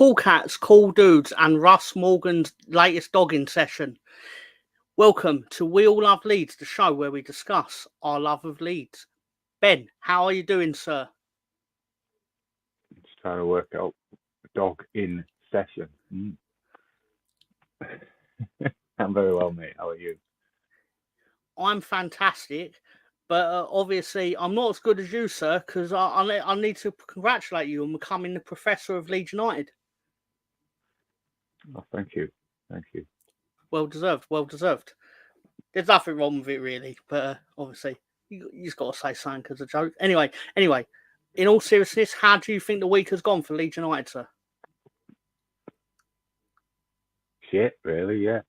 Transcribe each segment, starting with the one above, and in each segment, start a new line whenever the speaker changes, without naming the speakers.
Cool Cats, Cool Dudes, and Russ Morgan's latest dogging session. Welcome to We All Love Leeds, the show where we discuss our love of Leeds. Ben, how are you doing, sir?
Just trying to work out dog in session. I'm very well, mate. How are you?
I'm fantastic, but obviously I'm not as good as you, sir, because I need to congratulate you on becoming the professor of Leeds United.
Oh, thank you. Thank you.
Well deserved, well deserved. There's nothing wrong with it, really, but obviously you just got to say something as a joke. Anyway, in all seriousness, how do you think the week has gone for Leeds United, sir?
Shit, really, yeah.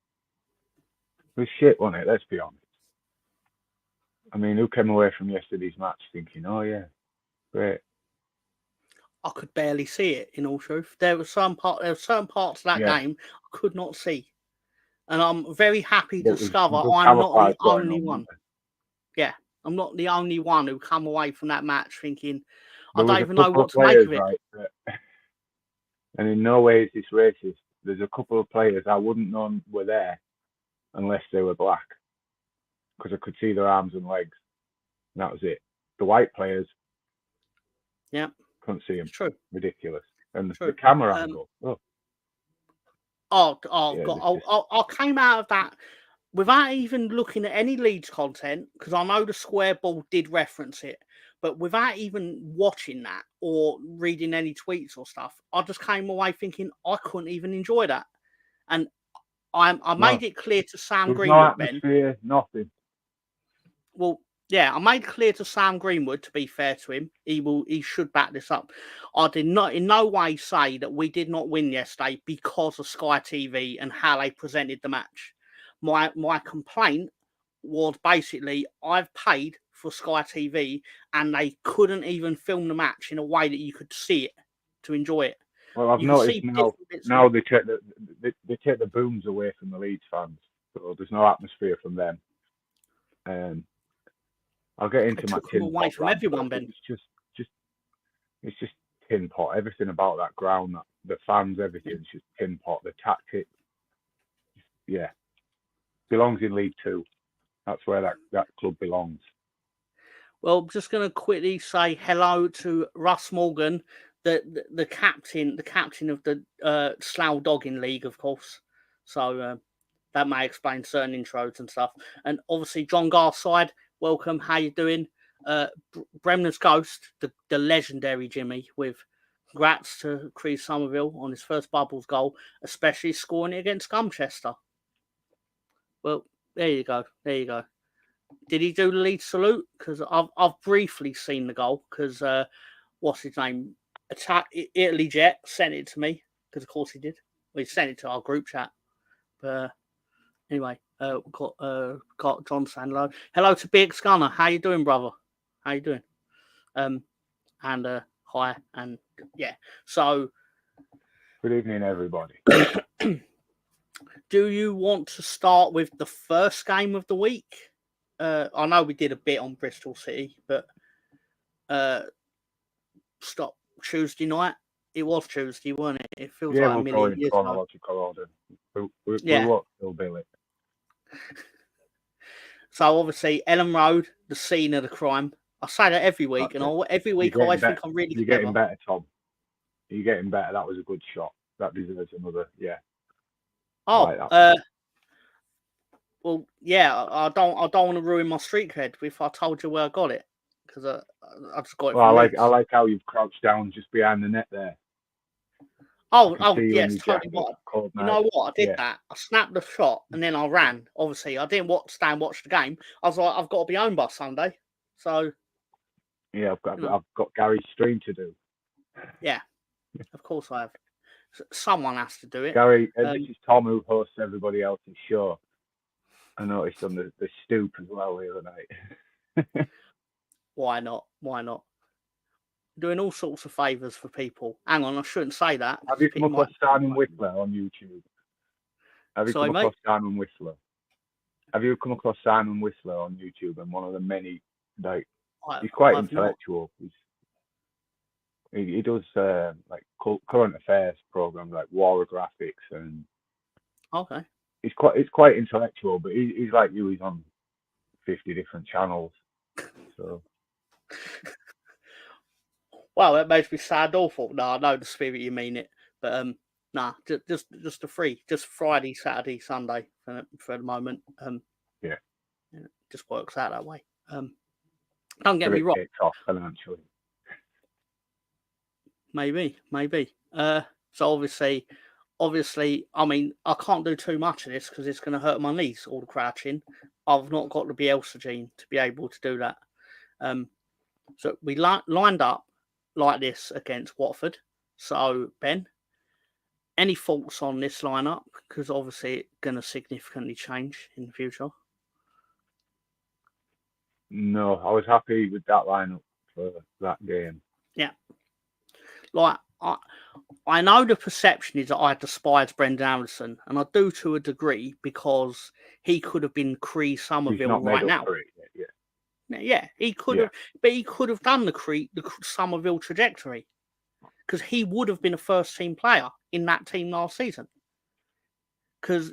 It was shit, wasn't it? Let's be honest. I mean, who came away from yesterday's match thinking, oh, yeah, great?
I could barely see it, in all truth. There were certain parts of that game I could not see. And I'm very happy to discover I'm not the only one. Yeah, I'm not the only one who come away from that match thinking, I don't even know what to make of it.
Right, and in no way is this racist. There's a couple of players I wouldn't know were there unless they were black, because I could see their arms and legs. And that was it. The white players,
yeah,
couldn't see them.
It's true.
Ridiculous. And the camera angle.
God, I came out of that without even looking at any Leeds content, because I know the square ball did reference it, but without even watching that or reading any tweets or stuff, I just came away thinking I couldn't even enjoy that. And I made it clear to Sam Greenwood,
no atmosphere, nothing.
Well, yeah, I made clear to Sam Greenwood, to be fair to him, he should back this up. I did not in no way say that we did not win yesterday because of Sky TV and how they presented the match. My complaint was basically I've paid for Sky TV and they couldn't even film the match in a way that you could see it to enjoy it.
Well, I've noticed now they take the booms away from the Leeds fans, so there's no atmosphere from them. I'll get into my tin
away
pot
from everyone, Ben.
It's just tin pot. Everything about that ground, the fans, everything's just tin pot. The tactics, yeah, belongs in League Two. That's where that club belongs.
Well, I'm just going to quickly say hello to Russ Morgan, the captain of the Slough Dogging League, of course. So that may explain certain intros and stuff. And obviously, John Garside, welcome. How you doing? Bremner's Ghost, the legendary Jimmy, with congrats to Chris Somerville on his first Bubbles goal, especially scoring it against Scumchester. Well, there you go. Did he do the Leeds salute? Because I've briefly seen the goal. Because what's his name? Italy Jet sent it to me. Because of course he did. We sent it to our group chat. But anyway, got John Sandlow. Hello to Big Gunner. How you doing, brother? How you doing? And hi, and yeah. So,
good evening, everybody.
Do you want to start with the first game of the week? I know we did a bit on Bristol City, but stop Tuesday night. It was Tuesday, wasn't it? It feels like a million years ago.
Chronological order. We won't still bill it.
So obviously, Ellen Road, the scene of the crime. I say that every week, every week I always think I'm really
You're getting better, Tom. You're getting better. That was a good shot. That deserves another, yeah.
Oh, well, yeah. I don't want to ruin my street cred if I told you where I got it, because I just got it.
Well, I like how you've crouched down just behind the net there.
Oh, yes, totally. You know what? I did that. I snapped the shot and then I ran. Obviously, I didn't stay and watch the game. I was like, I've got to be home by Sunday. So,
yeah, I've got Gary's stream to do.
Yeah, of course I have. Someone has to do it.
Gary, this is Tom who hosts everybody else's show. I noticed on the stoop as well the other night.
Why not? Doing all sorts of favours for people. Hang on, I shouldn't say that.
Have you come across Simon Whistler on YouTube? Have you come across Simon Whistler? Have you come across Simon Whistler on YouTube? And one of the many, he's quite intellectual. He does like current affairs programs like war graphics, and
Okay.
it's quite intellectual. But he's like you. He's on 50 different channels. So
Well, that makes me sad, awful. No, I know the spirit you mean it, but nah, just the free, just Friday, Saturday, Sunday for the moment.
yeah,
It just works out that way. Don't get
but
me
it
wrong.
takes off financially.
Maybe. So obviously, I mean, I can't do too much of this because it's going to hurt my knees. All the crouching. I've not got the Bielsa gene to be able to do that. So we lined up like this against Watford. So Ben, any thoughts on this lineup? Because obviously it's going to significantly change in the future.
No, I was happy with that lineup for that game.
Yeah. Like, I know the perception is that I despise Brendan Anderson, and I do to a degree because he could have been Cree
He's
Somerville
not made
right
up
now.
for it yet.
Yeah, he could have, but he could have done the Somerville trajectory because he would have been a first team player in that team last season. Because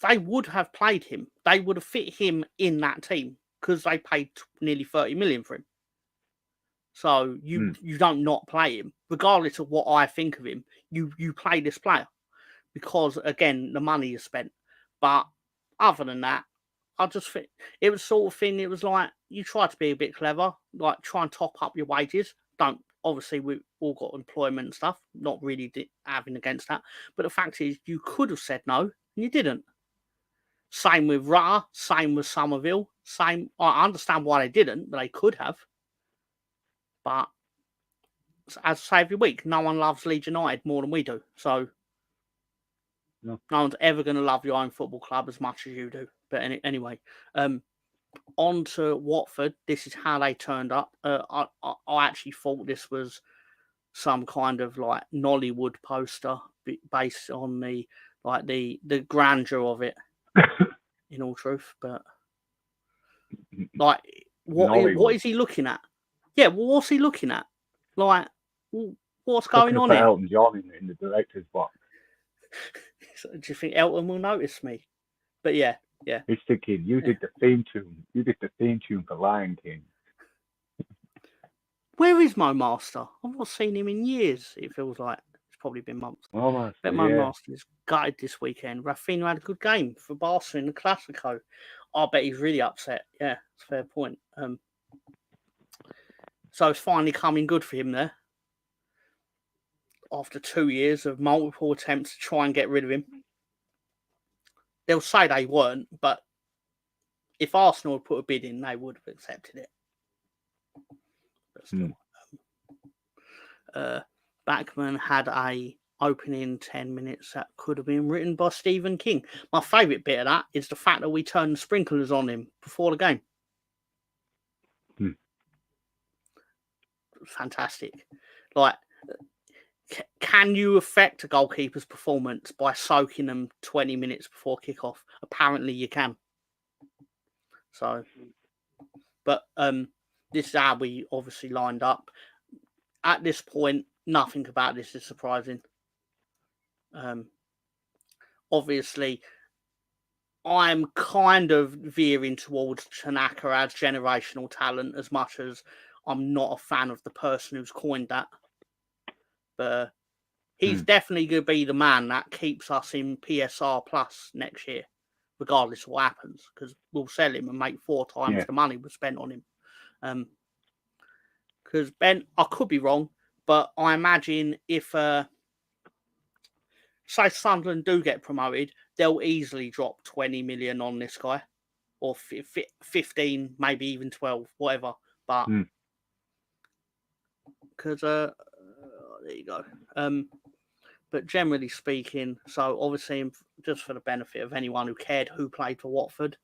they would have played him, they would have fit him in that team because they paid nearly 30 million for him. So you don't not play him, regardless of what I think of him. You play this player because again the money is spent. But other than that, I just think it was sort of thing. It was like you try to be a bit clever, like try and top up your wages. Don't obviously we've all got employment and stuff. Not really having against that, but the fact is you could have said no and you didn't. Same with Rutter, same with Somerville. Same. I understand why they didn't, but they could have. But as I say every week, no one loves Leeds United more than we do. So
No
one's ever going to love your own football club as much as you do. But anyway, on to Watford. This is how they turned up. I actually thought this was some kind of like Nollywood poster based on the grandeur of it. In all truth, but like what is he looking at? Yeah, well, what's he looking at? Like, what's going on here?
Elton John in the director's box.
Do you think Elton will notice me? But yeah.
He's thinking, you did the theme tune. You did the theme tune for Lion King.
Where is Mo Master? I've not seen him in years. It feels like it's probably been months.
Mo
Master is gutted this weekend. Rafinha had a good game for Barca in the Classico. I bet he's really upset. Yeah, it's a fair point. So it's finally coming good for him there. After 2 years of multiple attempts to try and get rid of him. They'll say they weren't, but if Arsenal had put a bid in, they would have accepted it. But still. Backman had a opening 10 minutes that could have been written by Stephen King. My favourite bit of that is the fact that we turned the sprinklers on him before the game. Fantastic. Like, can you affect a goalkeeper's performance by soaking them 20 minutes before kickoff? Apparently you can. So, but this is how we obviously lined up. At this point, nothing about this is surprising. Obviously, I'm kind of veering towards Tanaka as generational talent as much as I'm not a fan of the person who's coined that. But he's definitely going to be the man that keeps us in PSR Plus next year, regardless of what happens, because we'll sell him and make 4 times the money we spent on him. Because Ben, I could be wrong, but I imagine if, say Sunderland do get promoted, they'll easily drop 20 million on this guy, or 15, maybe even 12, whatever. But because there you go. But generally speaking, so obviously, just for the benefit of anyone who cared who played for Watford,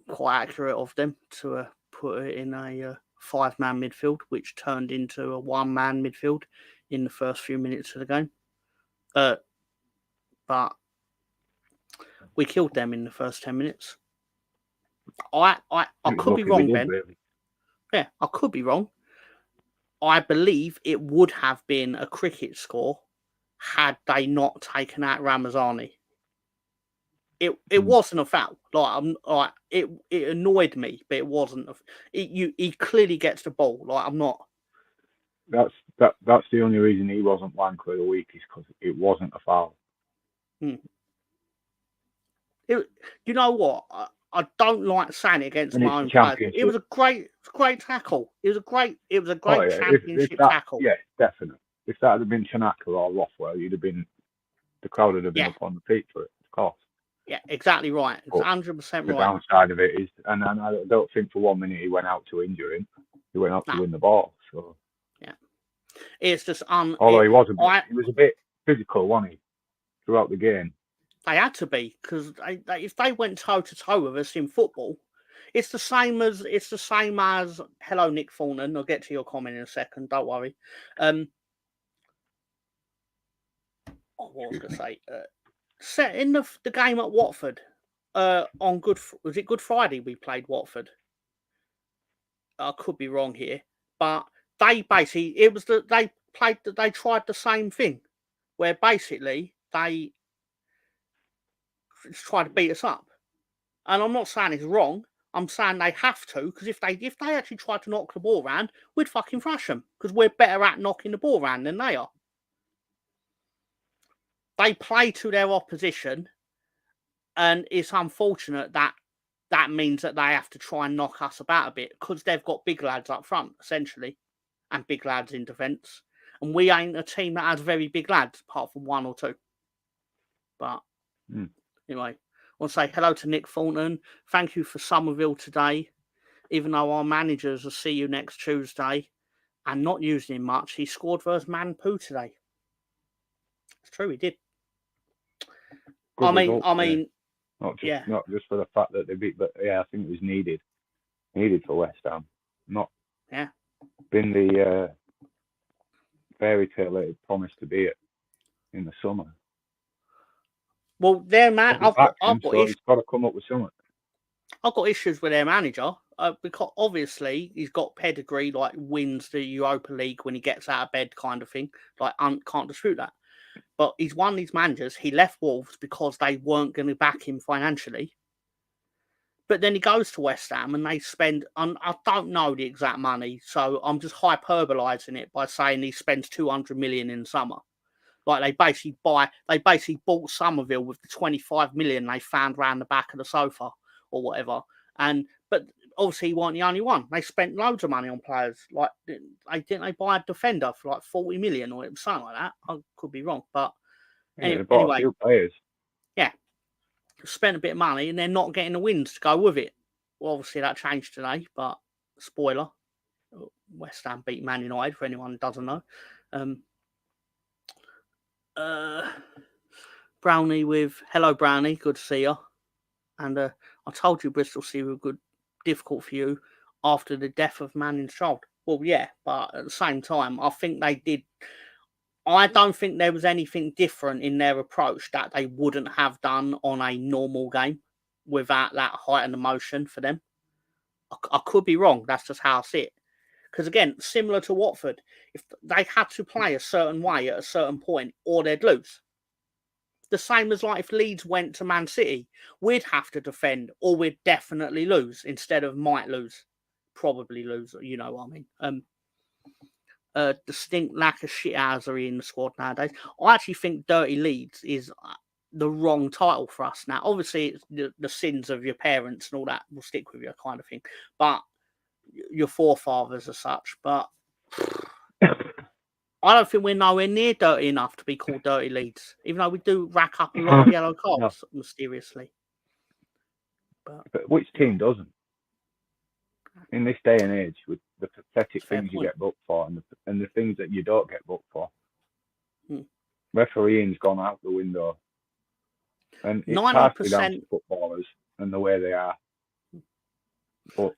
quite accurate of them to put it in a 5-man midfield, which turned into a 1-man midfield in the first few minutes of the game. But we killed them in the first 10 minutes. I could be wrong, Ben.
Really.
Yeah, I could be wrong. I believe it would have been a cricket score had they not taken out Ramazani. It wasn't a foul. It annoyed me, but it wasn't. He clearly gets the ball. Like, I'm not.
That's the only reason he wasn't Wanker of the week, is because it wasn't a foul.
You know what? I don't like saying it against my own players. It was a great tackle. It was a great championship tackle.
Yeah, definitely. If that had been Tanaka or Rothwell, the crowd would have been up on the feet for it, of course.
Yeah, exactly right. It's 100% right.
The downside of it is, and I don't think for 1 minute he went out to injure him. He went out to win the ball. So
yeah, it's just
although he was a bit physical, wasn't he, throughout the game?
They had to be, because if they went toe to toe with us in football, it's the same as hello, Nick Thornton. I'll get to your comment in a second. Don't worry. What was I going to say? Set in the game at Watford on was it Good Friday we played Watford? I could be wrong here, but they basically they tried the same thing, where basically they tried to beat us up. And I'm not saying it's wrong. I'm saying they have to, because if they actually tried to knock the ball around, we'd fucking thrash them, because we're better at knocking the ball around than they are. They play to their opposition, and it's unfortunate that means that they have to try and knock us about a bit, because they've got big lads up front, essentially, and big lads in defence. And we ain't a team that has very big lads, apart from one or two. But anyway, I want to say hello to Nick Thornton. Thank you for Somerville today. Even though our managers will see you next Tuesday and not using him much, he scored versus Manpoo today. It's true, he did.
Good result, not just for the fact that they beat, but I think it was needed for West Ham. Not been the fairy tale that it promised to be in the summer.
Well, their man, I've got
he's got to come up with something.
I've got issues with their manager because obviously he's got pedigree, like wins the Europa League when he gets out of bed, kind of thing. Like, can't dispute that. But he's one of these managers. He left Wolves because they weren't going to back him financially. But then he goes to West Ham and they spend, I don't know the exact money, so I'm just hyperbolizing it by saying he spends 200 million in summer. Like, they basically bought Somerville with the 25 million they found around the back of the sofa or whatever. But obviously he wasn't the only one. They spent loads of money on players. Like, they buy a defender for like 40 million or something like that. I could be wrong, but
they bought a few players.
Yeah, spent a bit of money and they're not getting the wins to go with it. Well, obviously that changed today, but spoiler: West Ham beat Man United. For anyone who doesn't know. Brownie with hello Brownie, good to see you. And I told you Bristol City were difficult for you after the death of Manning's child. Well, yeah, but at the same time, I think they did. I don't think there was anything different in their approach that they wouldn't have done on a normal game without that heightened emotion for them. I could be wrong. That's just how I see it. Because again, similar to Watford, if they had to play a certain way at a certain point, or they'd lose. The same as like if Leeds went to Man City, we'd have to defend, or we'd definitely lose instead of might lose, probably lose. You know what I mean? Distinct lack of shithousery in the squad nowadays. I actually think Dirty Leeds is the wrong title for us now. Obviously, it's the sins of your parents and all that will stick with you, kind of thing. But your forefathers as such. But I don't think we're nowhere near dirty enough to be called Dirty Leeds, even though we do rack up a lot of yellow cards mysteriously.
But which team doesn't? In this day and age, with the pathetic things you get booked for and the things that you don't get booked for, refereeing's gone out the window. And it's 90% down to footballers and the way they are.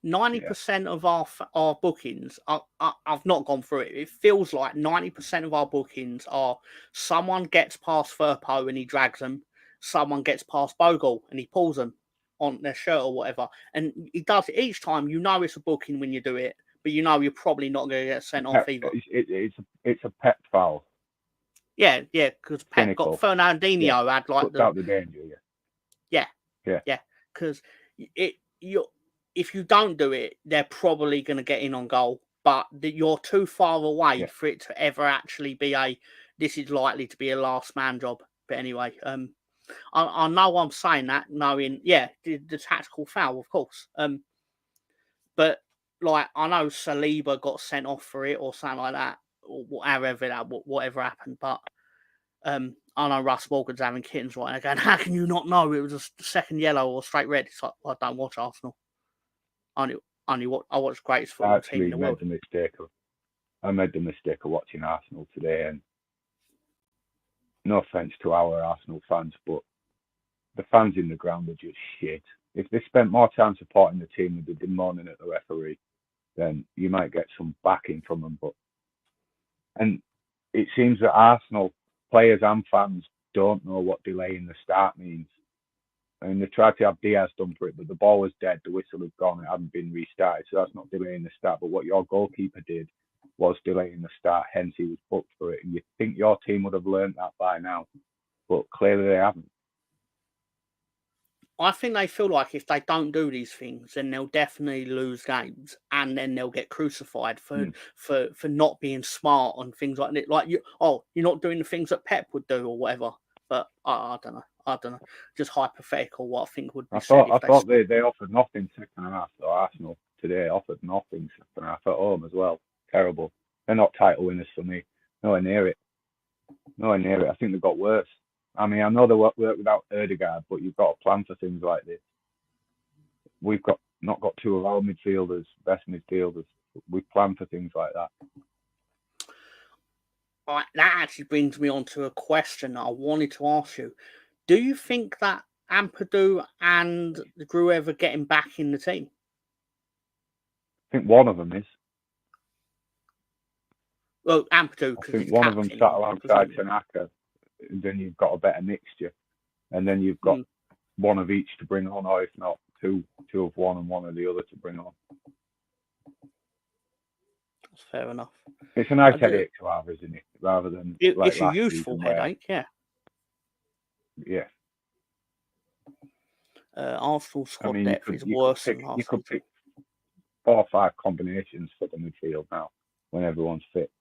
90% of our bookings, I've not gone through it. It feels like 90% of our bookings are someone gets past Firpo and he drags them, someone gets past Bogle and he pulls them on their shirt or whatever. And he does it each time. You know it's a booking when you do it, but you know you're probably not going to get sent off either.
It's a pet foul.
Yeah, because Pep got Fernandinho had like
puts out the danger.
Yeah. Because if you don't do it, they're probably going to get in on goal, but you're too far away for it to ever actually be this is likely to be a last man job. But anyway, I know I'm saying that knowing, the tactical foul, of course. But like I know Saliba got sent off for it or something like that, or whatever happened. But I know Russ Morgan's having kittens right now going, how can you not know it was a second yellow or straight red? It's like, I don't watch Arsenal. I watch greatest football team in the world.
I made the mistake of watching Arsenal today, and no offence to our Arsenal fans, but the fans in the ground are just shit. If they spent more time supporting the team than they did moaning at the referee, then you might get some backing from them. And it seems that Arsenal players and fans don't know what delaying the start means. I mean, they tried to have Diaz done for it, but the ball was dead, the whistle had gone, it hadn't been restarted, so that's not delaying the start. But what your goalkeeper did was delaying the start, hence he was booked for it. And you think your team would have learned that by now, but clearly they haven't.
I think they feel like if they don't do these things, then they'll definitely lose games, and then they'll get crucified for not being smart and things like that. Like you're not doing the things that Pep would do or whatever. But I don't know. Just hypothetical what I think would be
I
said.
thought they offered nothing second half. So Arsenal today offered nothing second half at home as well. Terrible. They're not title winners for me. Nowhere near it. I think they've got worse. I mean, I know they work without Ødegaard, but you've got to plan for things like this. We've not got two of our midfielders, best midfielders. We plan for things like that.
Right, that actually brings me on to a question that I wanted to ask you. Do you think that Ampadu and Gruev are getting back in the team?
I think one of them is.
Well, Ampadu, because
I think one of them sat alongside Tanaka. Then you've got a better mixture, and then you've got one of each to bring on, or if not, two of one and one of the other to bring on.
That's fair enough.
It's a nice headache to have, isn't it? Rather than
it's a useful headache, yeah. Arsenal squad depth is worse than last.
You could pick 4 or 5 combinations for the midfield now when everyone's fit,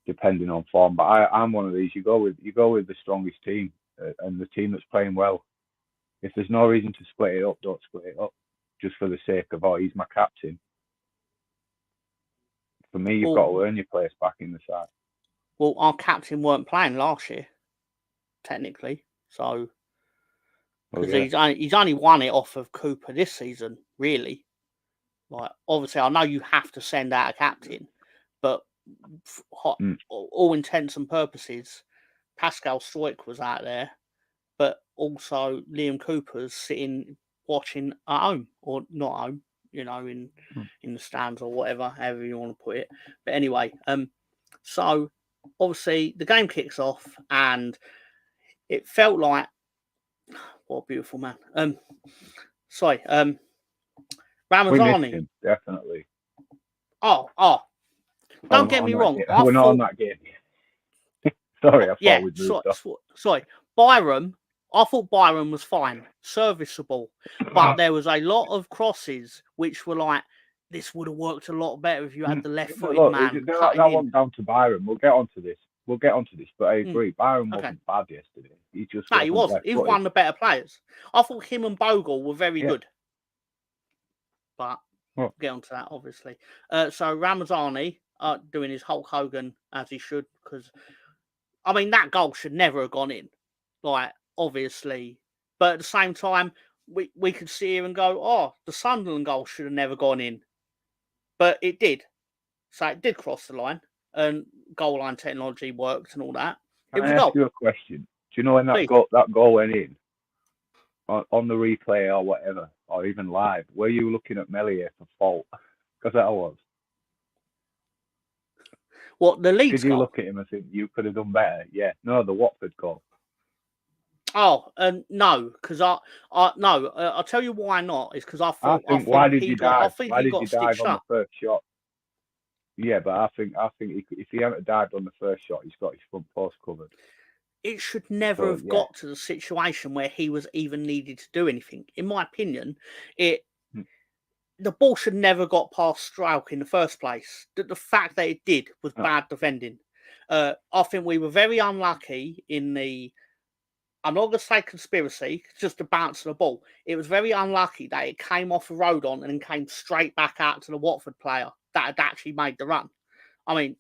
depending on form. But I'm one of these. You go with the strongest team and the team that's playing well. If there's no reason to split it up, don't split it up just for the sake of he's my captain. For me, you've got to earn your place back in the side.
Well, our captain weren't playing last year, technically, so because he's only won it off of Cooper this season, really. Like, obviously, I know you have to send out a captain, but all intents and purposes, Pascal Stoik was out there, but also Liam Cooper's sitting watching at home or not home, in the stands or whatever, however you want to put it. But anyway, so obviously the game kicks off and it felt like, what a beautiful man. Ramazani.
Him, definitely.
Don't get me wrong.
We're not on that game yet. Sorry, I thought we'd moved off.
Sorry. Byram, I thought Byram was fine, serviceable, but there was a lot of crosses which were like, this would have worked a lot better if you had the left-footed man.
That one down to Byram. We'll get onto this, but I agree. Byram wasn't bad yesterday. He wasn't.
He was one of the better players. I thought him and Bogle were very good. But we'll get onto that, obviously. So Ramazani doing his Hulk Hogan as he should, because, I mean, that goal should never have gone in. Like, obviously. But at the same time, we could sit here and go, the Sunderland goal should have never gone in. But it did. So it did cross the line. And goal line technology worked and all that.
Can I ask you a question? Do you know when that goal went in? On the replay or whatever, or even live, were you looking at Melier for fault? Because that was.
What, the Leeds
Did you look at him and think you could have done better? Yeah. No, the Watford goal.
No, because I'll tell you why not. Is because I thought.
Why did you dive? Why did you dive on the first shot? Yeah, but I think if he hadn't dived on the first shot, he's got his front post covered.
It should never have got to the situation where he was even needed to do anything. In my opinion, the ball should never got past Strauch in the first place. The fact that it did was bad defending. I think we were very unlucky in the. I'm not going to say conspiracy, just the bounce of the ball. It was very unlucky that it came off the road on and then came straight back out to the Watford player that had actually made the run. I mean,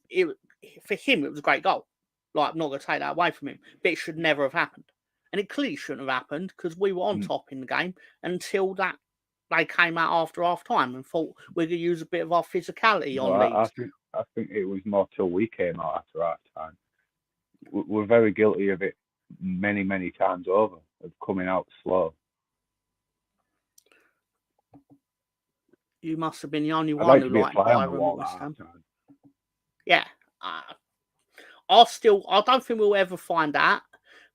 for him, it was a great goal. Like, I'm not going to take that away from him, but it should never have happened. And it clearly shouldn't have happened because we were on top in the game until that they came out after half time and thought we're going to use a bit of our physicality on Leeds.
I think it was more till we came out after half time. We're very guilty of it many, many times over, of coming out slow.
You must have been the only one who liked Byron at West Ham. Yeah. I don't think we'll ever find out,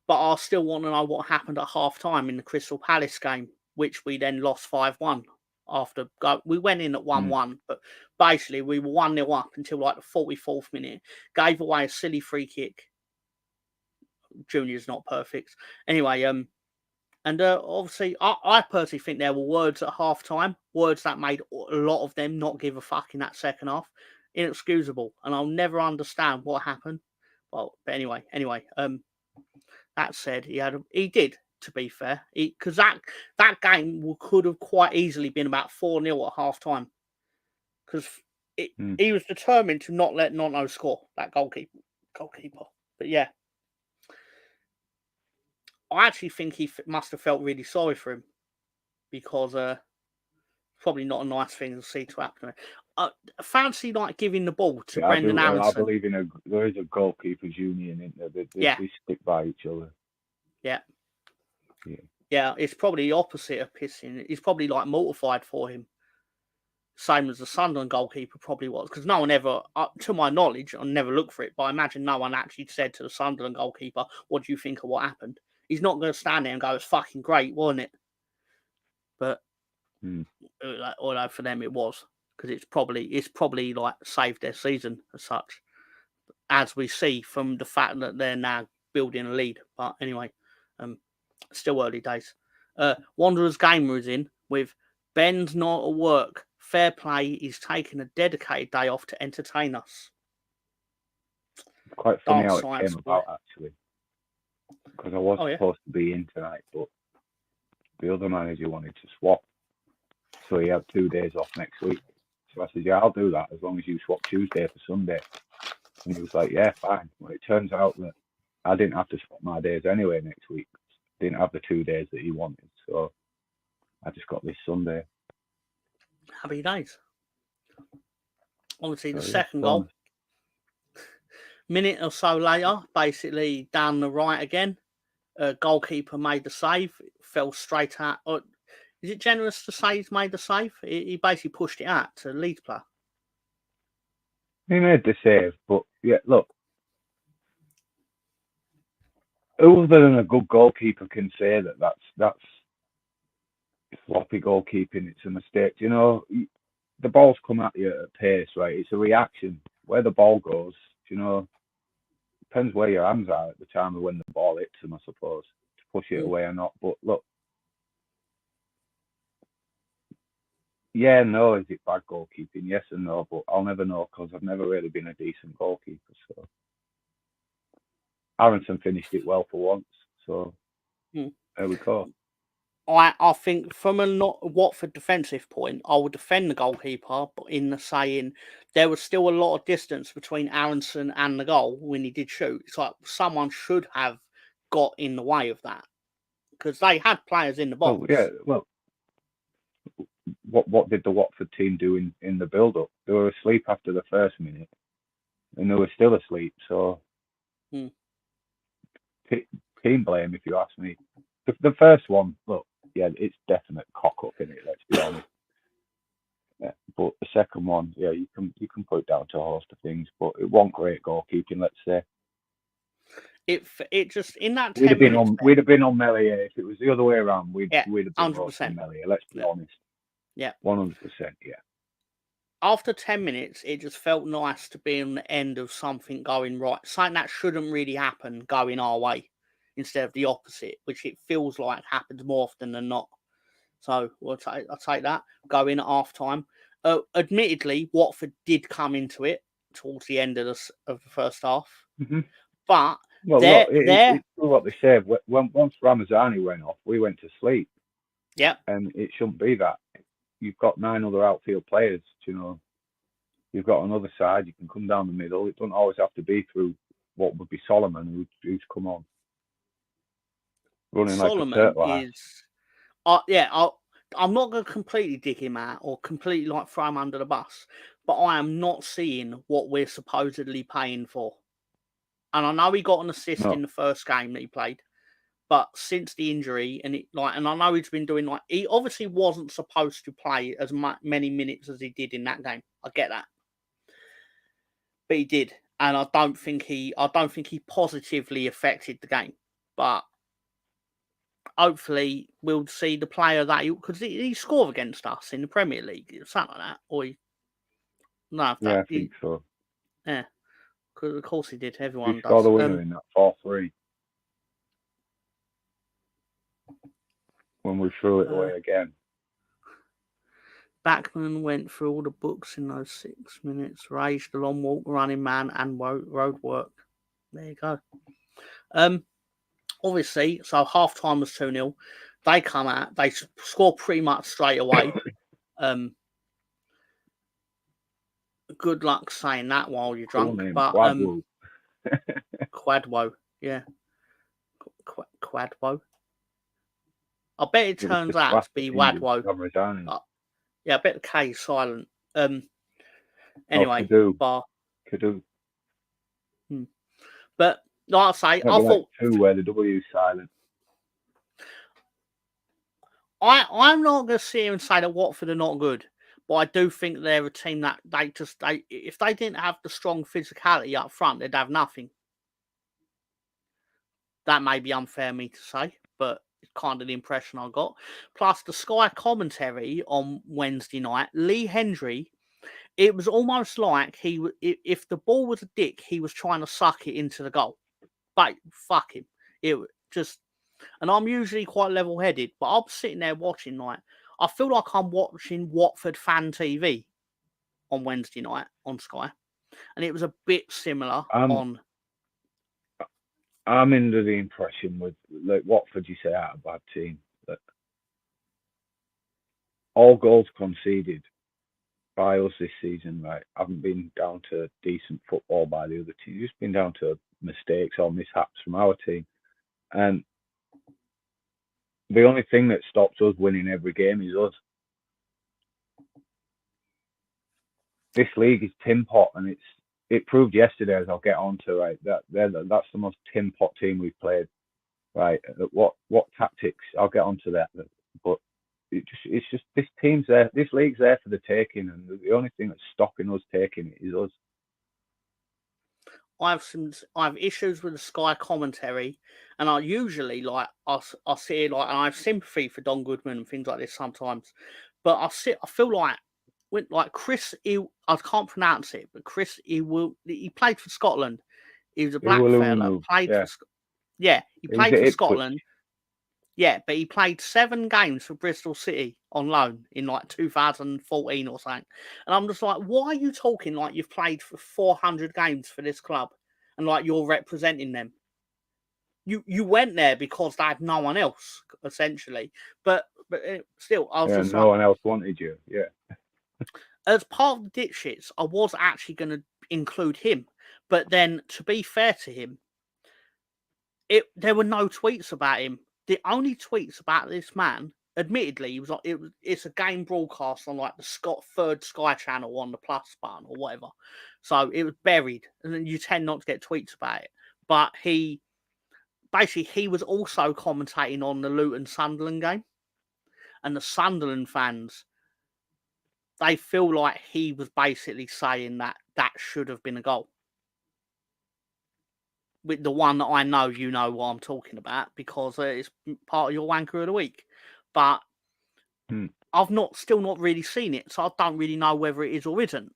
but I still want to know what happened at half time in the Crystal Palace game, which we then lost 5-1 after we went in at 1-1, but basically we were 1-0 up until like the 44th minute, gave away a silly free kick. Junior's not perfect. Anyway, and obviously I personally think there were words at half time, words that made a lot of them not give a fuck in that second half. Inexcusable, and I'll never understand what happened. Well, but anyway, that said, he did, to be fair, because that game could have quite easily been about 4-0 at half time, because he was determined to not let Nonno score, that goalkeeper. But yeah, I actually think he must have felt really sorry for him, because probably not a nice thing to see to happen. Fancy like giving the ball to Brendan Aronson.
I believe there is a goalkeepers union in there. They stick by each other.
Yeah, it's probably the opposite of pissing. It's probably like mortified for him. Same as the Sunderland goalkeeper probably was. Because no one ever, to my knowledge, I never looked for it, but I imagine no one actually said to the Sunderland goalkeeper, what do you think of what happened? He's not going to stand there and go, it's fucking great, wasn't it? But, although for them it was. Because it's probably like saved their season as such. As we see from the fact that they're now building a lead. But anyway, still early days. Wanderers Gamer is in with Ben's not at work. Fair play. He's taken a dedicated day off to entertain us.
It's quite funny how it came about, actually. Because I was supposed to be in tonight, but the other manager wanted to swap. So he had 2 days off next week. So I said, yeah, I'll do that as long as you swap Tuesday for Sunday. And he was like, yeah, fine. Well, it turns out that I didn't have to swap my days anyway next week. Didn't have the 2 days that he wanted. So I just got this Sunday.
Happy days. Obviously, the second goal. Minute or so later, basically down the right again. Goalkeeper made the save. Fell straight out. Is it generous to say he's made the save? He basically pushed it out to the Leeds player.
He made the save, but yeah, look. Other than a good goalkeeper can say that's sloppy goalkeeping, it's a mistake. You know, the ball's come at you at a pace, right? It's a reaction. Where the ball goes, you know, depends where your hands are at the time of when the ball hits them, I suppose, to push it away or not. But look, yeah, no, is it bad goalkeeping? Yes and no, but I'll never know because I've never really been a decent goalkeeper. So Aronson finished it well for once. So there we go.
I think from a Watford defensive point, I would defend the goalkeeper, but in the saying there was still a lot of distance between Aronson and the goal when he did shoot. It's like someone should have got in the way of that because they had players in the box.
Oh, yeah, well, what did the Watford team do in the build-up? They were asleep after the first minute, and they were still asleep. So team blame, if you ask me. The first one, look, yeah, it's definite cock-up, in it, let's be honest. Yeah, but the second one, yeah, you can put it down to a host of things, but it wasn't great goalkeeping, let's say.
It just in that
we'd have been on Melier if it was the other way around. We'd have been
100%.
on Melier. Let's be honest.
Yeah,
100%. Yeah.
after 10 minutes, it just felt nice to be on the end of something going right. Something that shouldn't really happen going our way instead of the opposite, which it feels like happens more often than not. So I'll take that. Go in at half time. Admittedly, Watford did come into it towards the end of the first half.
Mm-hmm.
But
well, look, it's true what they say. Once Ramazani went off, we went to sleep.
Yeah.
And it shouldn't be that. You've got 9 other outfield players, You've got another side, you can come down the middle. It doesn't always have to be through what would be Solomon, who's come on. Running
Solomon
like a turtle
is... I'm not going to completely dig him out or completely throw him under the bus, but I am not seeing what we're supposedly paying for. And I know he got an assist in the first game that he played, but since the injury, and I know he's been doing he obviously wasn't supposed to play as many minutes as he did in that game. I get that, but he did, and I don't think he positively affected the game. But hopefully, we'll see the player that because he scored against us in the Premier League, something like that, or
I think so.
Yeah, because of course he did. Everyone
he
does.
scored the winner in that 4-3 when we threw it away again.
Backman went through all the books in those 6 minutes. Rage, the long walk, running man, and road work. There you go. Obviously, so half time was 2-0. They come out, they score pretty much straight away. Good luck saying that while you're drunk. But Quadwo, yeah. Quadwo. I bet it turns out to be Wadwo. Yeah, I bet the K is silent. Anyway,
Kadu.
But like I say, I thought
where the W is silent.
I'm not going to sit here and say that Watford are not good, but I do think they're a team that if they didn't have the strong physicality up front, they'd have nothing. That may be unfair of me to say, but it's kind of the impression I got. Plus, the Sky commentary on Wednesday night, Lee Hendry, it was almost like if the ball was a dick, he was trying to suck it into the goal. But fuck him. It just... And I'm usually quite level-headed, but I'm sitting there watching, I feel like I'm watching Watford fan TV on Wednesday night on Sky. And it was a bit similar on...
I'm under the impression with Watford, you say, out a bad team, that all goals conceded by us this season, haven't been down to decent football by the other team. It's just been down to mistakes or mishaps from our team. And the only thing that stops us winning every game is us. This league is tin pot, and it proved yesterday, as I'll get on to, that's the most tin pot team we've played. What tactics? I'll get on to that. But it's just this team's there. This league's there for the taking, and the only thing that's stopping us taking it is us.
I have issues with the Sky commentary, and I usually I see it and I have sympathy for Don Goodman and things like this sometimes, but I feel like Chris, I can't pronounce it, but Chris, he played for Scotland. He was a black fella. Played for Scotland. Yeah, but he played 7 games for Bristol City on loan in 2014 or something. And I'm just like, why are you talking like you've played for 400 games for this club and you're representing them? You went there because they had no one else, essentially. But still, I was just
no one else wanted you. Yeah.
As part of the dipshits, I was actually going to include him. But then, to be fair to him, there were no tweets about him. The only tweets about this man, admittedly, it's a game broadcast on the third Sky channel on the plus button or whatever. So it was buried, and then you tend not to get tweets about it. But he was also commentating on the Luton Sunderland game, and the Sunderland fans, they feel like he was basically saying that should have been a goal. With the one that I know you know what I'm talking about, because it's part of your wanker of the week. But I've still not really seen it, so I don't really know whether it is or isn't.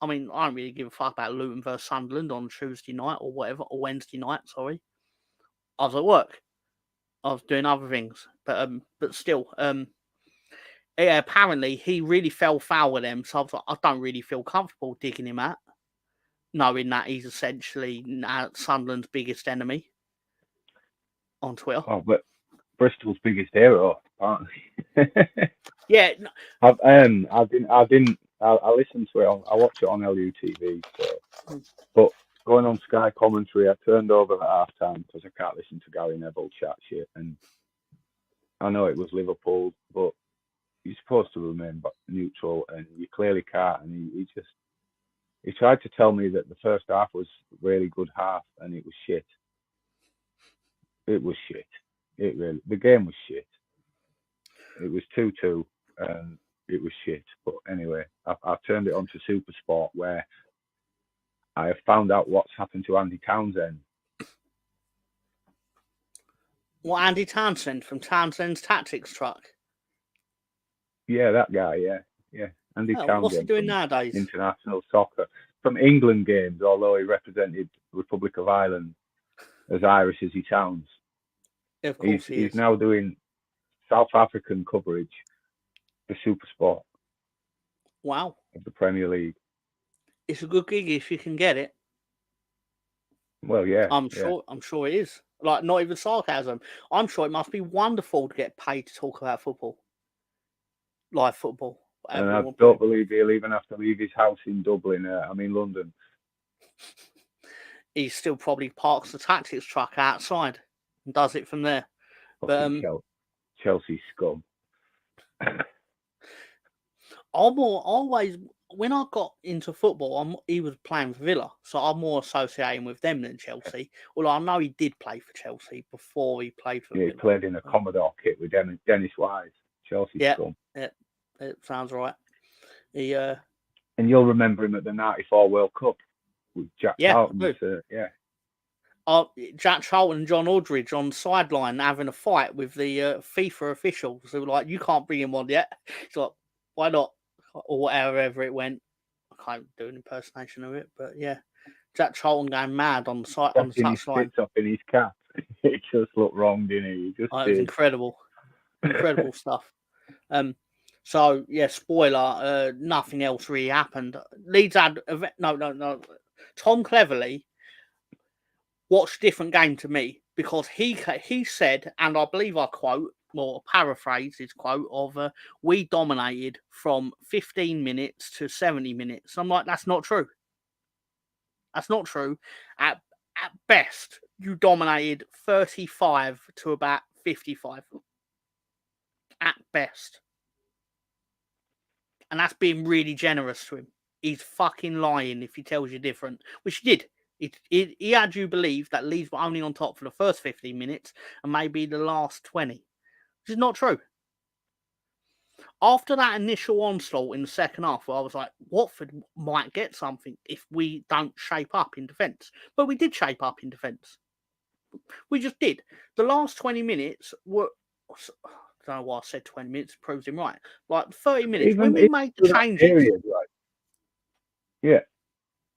I mean, I don't really give a fuck about Luton versus Sunderland on Tuesday night or whatever, or Wednesday night. Sorry, I was at work. I was doing other things, but still, yeah, apparently he really fell foul with them. So I was like, I don't really feel comfortable digging him out, knowing that he's essentially now Sunderland's biggest enemy on Twitter.
Oh, but Bristol's biggest hero, apparently.
Yeah,
I listened to it. I watch it on LUTV. So, but going on Sky commentary, I turned over at half time because I can't listen to Gary Neville chat shit. And I know it was Liverpool, but you're supposed to remain neutral, and you clearly can't. And he tried to tell me that the first half was a really good half, and it was shit. It was shit. The game was shit. It was 2-2, and it was shit. But anyway, I turned it on to Super Sport, where I have found out what's happened to Andy Townsend.
What, Andy Townsend from Townsend's Tactics Truck?
Yeah, that guy. Yeah. Andy Townsend.
What's he doing nowadays?
International soccer from England games, although he represented the Republic of Ireland as Irish as he sounds.
Of course he is.
He's now doing South African coverage for Super Sport.
Wow.
Of the Premier League.
It's a good gig if you can get it.
Well, yeah.
I'm sure it is. Like, not even sarcasm. I'm sure it must be wonderful to get paid to talk about football. Live football.
And I don't believe he'll even have to leave his house in Dublin. London.
He still probably parks the Tactics Truck outside and does it from there. But
Chelsea scum.
Always, when I got into football, he was playing for Villa, so I'm more associating with them than Chelsea. Although I know he did play for Chelsea before he played for Villa.
He played in a Commodore kit with Dennis Wise. Chelsea scum.
Yeah, it sounds right.
And you'll remember him at the '94 World Cup with Jack Charlton.
Jack Charlton and John Aldridge on the sideline having a fight with the FIFA officials who were like, "You can't bring him on yet." It's like, why not? Or whatever it went. I can't do an impersonation of it, but yeah, Jack Charlton going mad on the touchline.
Up in his cap. It just looked wrong, didn't it? It
was incredible stuff. So yeah, spoiler. Nothing else really happened. Leeds had no. Tom Cleverley watched a different game to me because he said, and I believe I quote or paraphrase his quote of we dominated from 15 minutes to 70 minutes. I'm like, that's not true. That's not true. At best, you dominated 35 to about 55. At best. And that's being really generous to him. He's fucking lying if he tells you different, which he did. He had you believe that Leeds were only on top for the first 15 minutes and maybe the last 20. Which is not true. After that initial onslaught in the second half, I was like, Watford might get something if we don't shape up in defence. But we did shape up in defence. We just did. The last 20 minutes were... I don't know why I said 20 minutes. Proves him right. Like 30 minutes.
Even
when we made the changes... Period,
right? Yeah.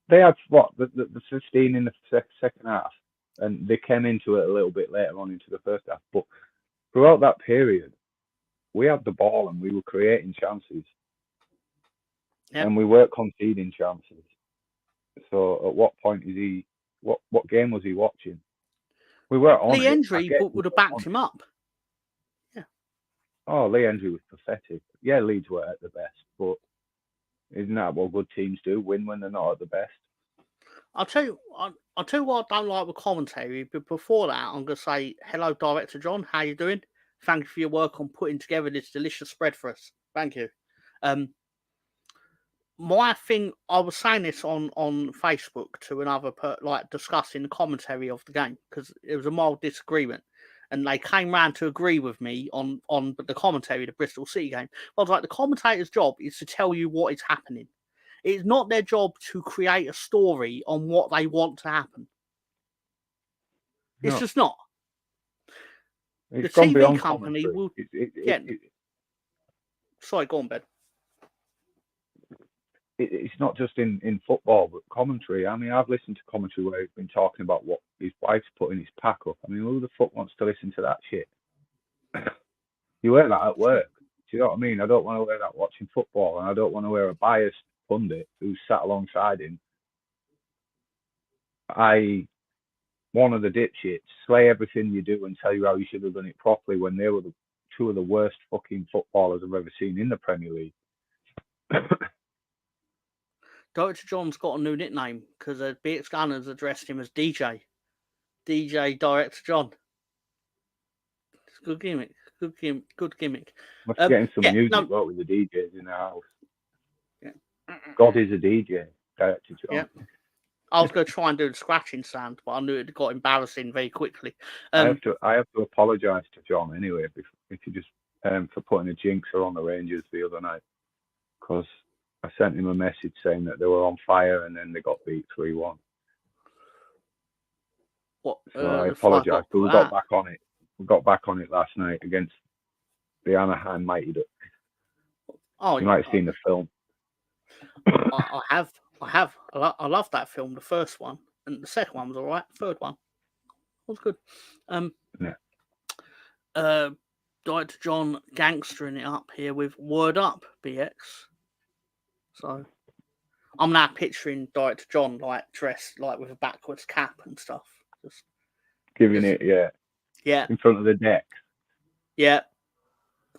They had, the 15 in the second half. And they came into it a little bit later on into the first half. But throughout that period, we had the ball and we were creating chances. Yep. And we weren't conceding chances. So at what point is he... What game was he watching? We weren't on
Lee Hendry would have backed him up. Yeah.
Oh, Lee Hendry was pathetic. Yeah, Leeds were at the best, but isn't that what good teams do? Win when they're not at the best.
I'll tell you what I don't like with commentary, but before that, I'm going to say, hello, Director John. How you doing? Thank you for your work on putting together this delicious spread for us. Thank you. My thing, I was saying this on Facebook to another, discussing the commentary of the game, because it was a mild disagreement. And they came round to agree with me on the commentary of the Bristol City game. I was like, the commentator's job is to tell you what is happening. It's not their job to create a story on what they want to happen. It's just not.
It's
the TV company will... Sorry, go on, Ben.
It's not just in football, but commentary. I mean, I've listened to commentary where he's been talking about what his wife's put in his pack up. I mean, who the fuck wants to listen to that shit? You wear that at work. Do you know what I mean? I don't want to wear that watching football, and I don't want to wear a biased pundit who's sat alongside him. One of the dipshits, slay everything you do and tell you how you should have done it properly when they were two of the worst fucking footballers I've ever seen in the Premier League.
Director John's got a new nickname because BX Gunners addressed him as DJ. DJ Director John. It's a good gimmick. Good gimmick.
Must be getting some music with the DJs in the house.
Yeah.
God is a DJ, Director John.
Yeah. I was going to try and do the scratching sound, but I knew it got embarrassing very quickly.
I have to apologise to John anyway, if you just for putting a jinxer on the Rangers the other night, because I sent him a message saying that they were on fire and then they got beat 3-1.
What?
So I apologise, but we got back on it. We got back on it last night against the Anaheim Mighty Ducks. Oh, you might have seen the film.
I have. I love that film, the first one, and the second one was all right. The third one was good. Director John gangstering it up here with Word Up BX. So I'm now picturing Director John like dressed like with a backwards cap and stuff, just
giving it, in front of the deck.
Yeah,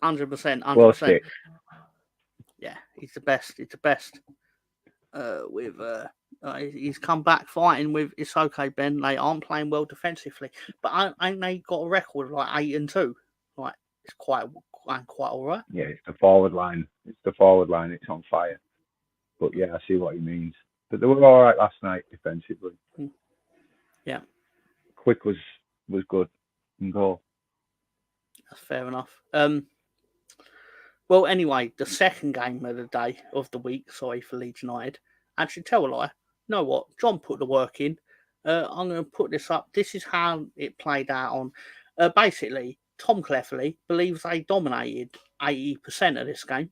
100%. Yeah, he's the best. He's the best. He's come back fighting with. It's okay, Ben. They aren't playing well defensively, but ain't they got a record of like 8-2? Like it's quite all right.
Yeah, it's the forward line. It's on fire. But yeah, I see what he means. But they were all right last night defensively.
Yeah.
Quick was good in goal.
That's fair enough. Well, anyway, the second game of the day of the week, sorry for Leeds United. Actually, tell a lie. You know what? John put the work in. I'm going to put this up. This is how it played out on. Basically, Tom Clefley believes they dominated 80% of this game.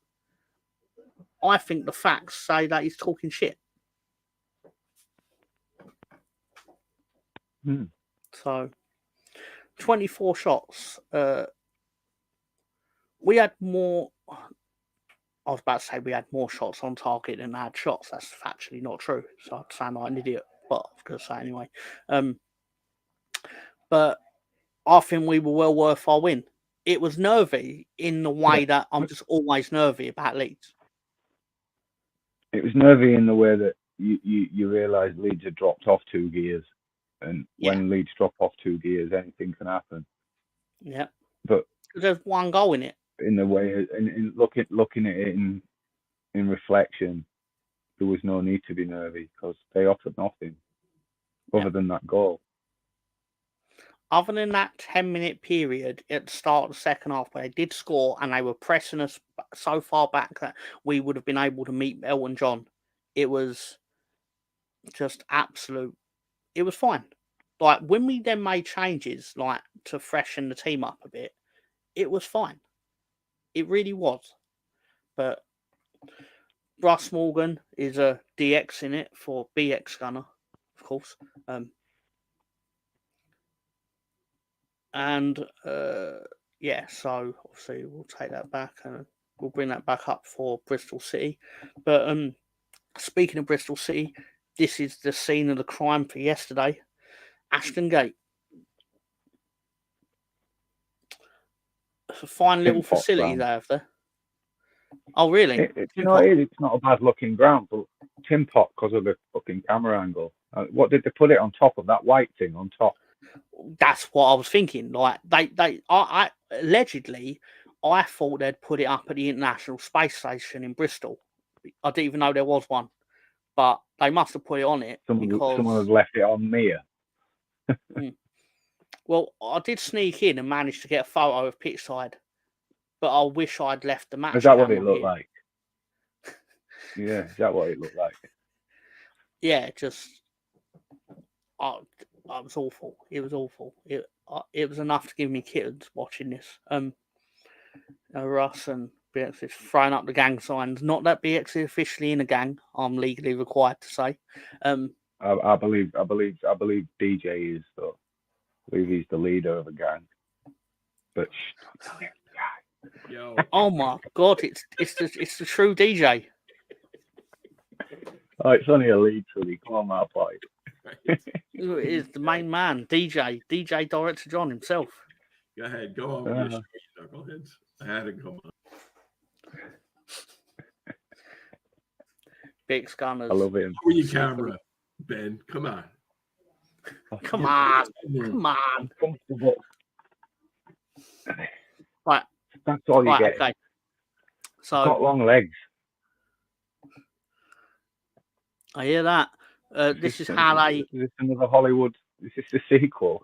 I think the facts say that he's talking shit. So, 24 shots. We had more. I was about to say we had more shots on target than they had shots. That's factually not true. So I'd sound like an idiot, but I was going to say anyway. But I think we were well worth our win. It was nervy in the way that I'm just always nervy about Leeds.
It was nervy in the way that you realise Leeds had dropped off 2 gears. And when Leeds drop off 2 gears, anything can happen.
Yeah.
But
there's one goal in it.
In the way, in looking at it in reflection, there was no need to be nervy because they offered nothing other than that goal.
Other than that 10-minute period at the start of the second half where they did score and they were pressing us so far back that we would have been able to meet Elton John, it was just absolute. It was fine. Like when we then made changes, like to freshen the team up a bit, it was fine. It really was. But Russ Morgan is a DX in it for BX Gunner, of course. So obviously we'll take that back and we'll bring that back up for Bristol City. But speaking of Bristol City, this is the scene of the crime for yesterday. Ashton Gate. It's a fine little facility they have there. Oh, really?
It's not a bad looking ground, but Tim Pot because of the fucking camera angle. What did they put it on top of that white thing on top?
That's what I was thinking. Like I allegedly, I thought they'd put it up at the International Space Station in Bristol. I didn't even know there was one, but they must have put it on it because
someone has left it on Mia.
Well, I did sneak in and manage to get a photo of pitchside, but I wish I'd left the match.
Is that what it looked like? Yeah, is that what it looked like?
Yeah, just it was awful. It was awful. It was enough to give me kittens watching this. Russ and BX is throwing up the gang signs. Not that BX is officially in a gang. I'm legally required to say.
I believe DJ is though. I believe he's the leader of a gang. But don't tell the guy.
Yo.
Oh my God! It's the true DJ.
Oh, it's only a lead hoodie. Come on, my boy.
It is the main man, DJ Director John himself.
Go ahead, go on with your show, you knuckleheads. I had to come on.
Big Gunners.
I love him.
Show your camera, Ben. Come on.
Come on. Come on.
Comfortable.
Right.
That's all you get.
Okay. So
Got long legs.
I hear that. This is how they.
Is this another Hollywood? Is this the sequel?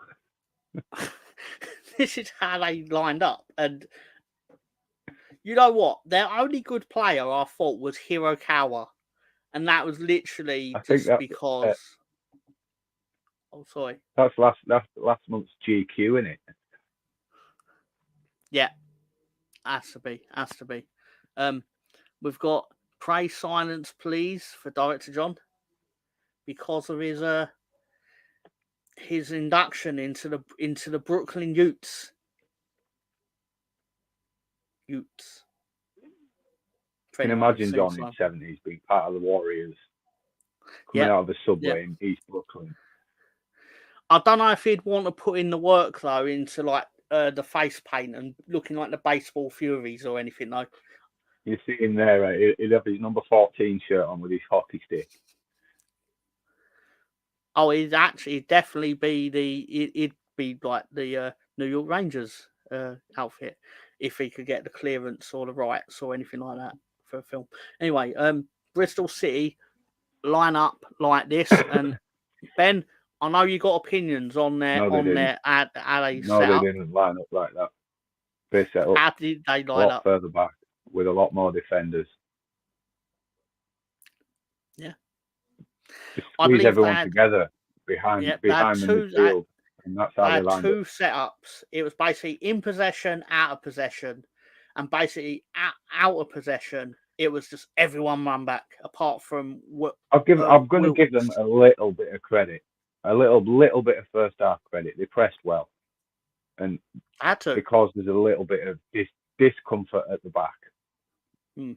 This is how they lined up, and you know what? Their only good player I thought was Hirokawa, and that was literally just because. Oh, sorry.
That's last month's GQ, isn't it?
Yeah, has to be. We've got pray silence, please, for Director John, because of his induction into the Brooklyn Utes.
Can you imagine John in the 70s being part of the Warriors, coming out of the subway in East Brooklyn?
I don't know if he'd want to put in the work though into like the face paint and looking like the baseball Furies or anything though.
You see him there, right? He'd have his number 14 shirt on with his hockey stick.
Oh, he'd definitely be he'd be like the New York Rangers outfit if he could get the clearance or the rights or anything like that for a film. Anyway, Bristol City line up like this, and Ben, I know you got opinions on their how they set up.
They didn't line up like that. They set up
how did they line
a lot
up?
further back with a lot more defenders.
Yeah.
Just squeeze everyone together behind the midfield. And that's how they lined
two
up.
setups. It was basically in possession, out of possession, and basically out of possession. It was just everyone run back, apart from what. I'm
going to give them a little bit of credit, a little bit of first half credit. They pressed well, and because there's a little bit of discomfort at the back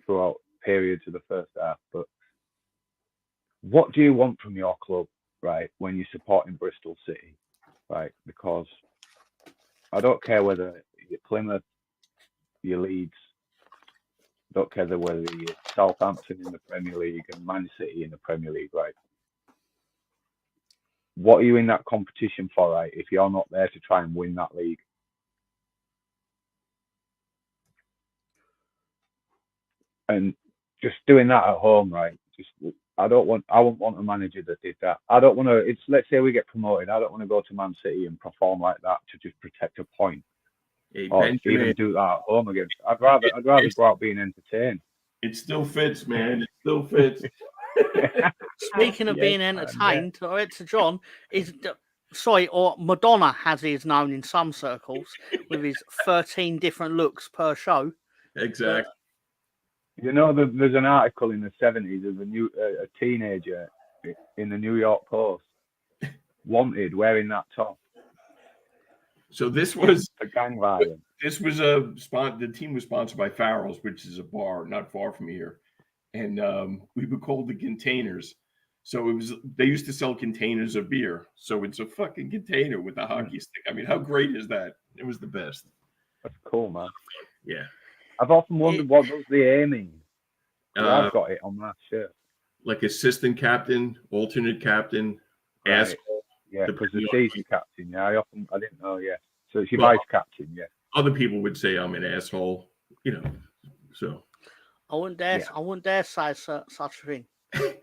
throughout periods of the first half. But what do you want from your club, right, when you're supporting Bristol City, right? Because I don't care whether you're Plymouth, you're Leeds, don't care whether you're Southampton in the Premier League and Man City in the Premier League, right? What are you in that competition for, right, if you're not there to try and win that league? And just doing that at home, right? I wouldn't want a manager that did that. I don't want to. Let's say we get promoted. I don't want to go to Man City and perform like that to just protect a point, or even do that at home again. I'd rather go out being entertained.
It still fits, man. It still fits.
Speaking of being entertained, Director John or Madonna, as he is known in some circles, with his 13 different looks per show.
Exactly.
You know, there's an article in the 70s of a teenager in the New York Post wanted wearing that top.
So this was
a gang violence.
This was the team was sponsored by Farrell's, which is a bar not far from here, and we were called the Containers. So they used to sell containers of beer. So it's a fucking container with a hockey stick. I mean, how great is that? It was the best.
That's cool, man.
Yeah.
I've often wondered what was the aiming. I've got it on that shirt.
Like assistant captain, alternate captain, asshole.
Yeah, because the season captain. Yeah, I didn't know. Yeah, so it's your vice captain. Yeah.
Other people would say I'm an asshole. So.
I wouldn't dare say such a thing,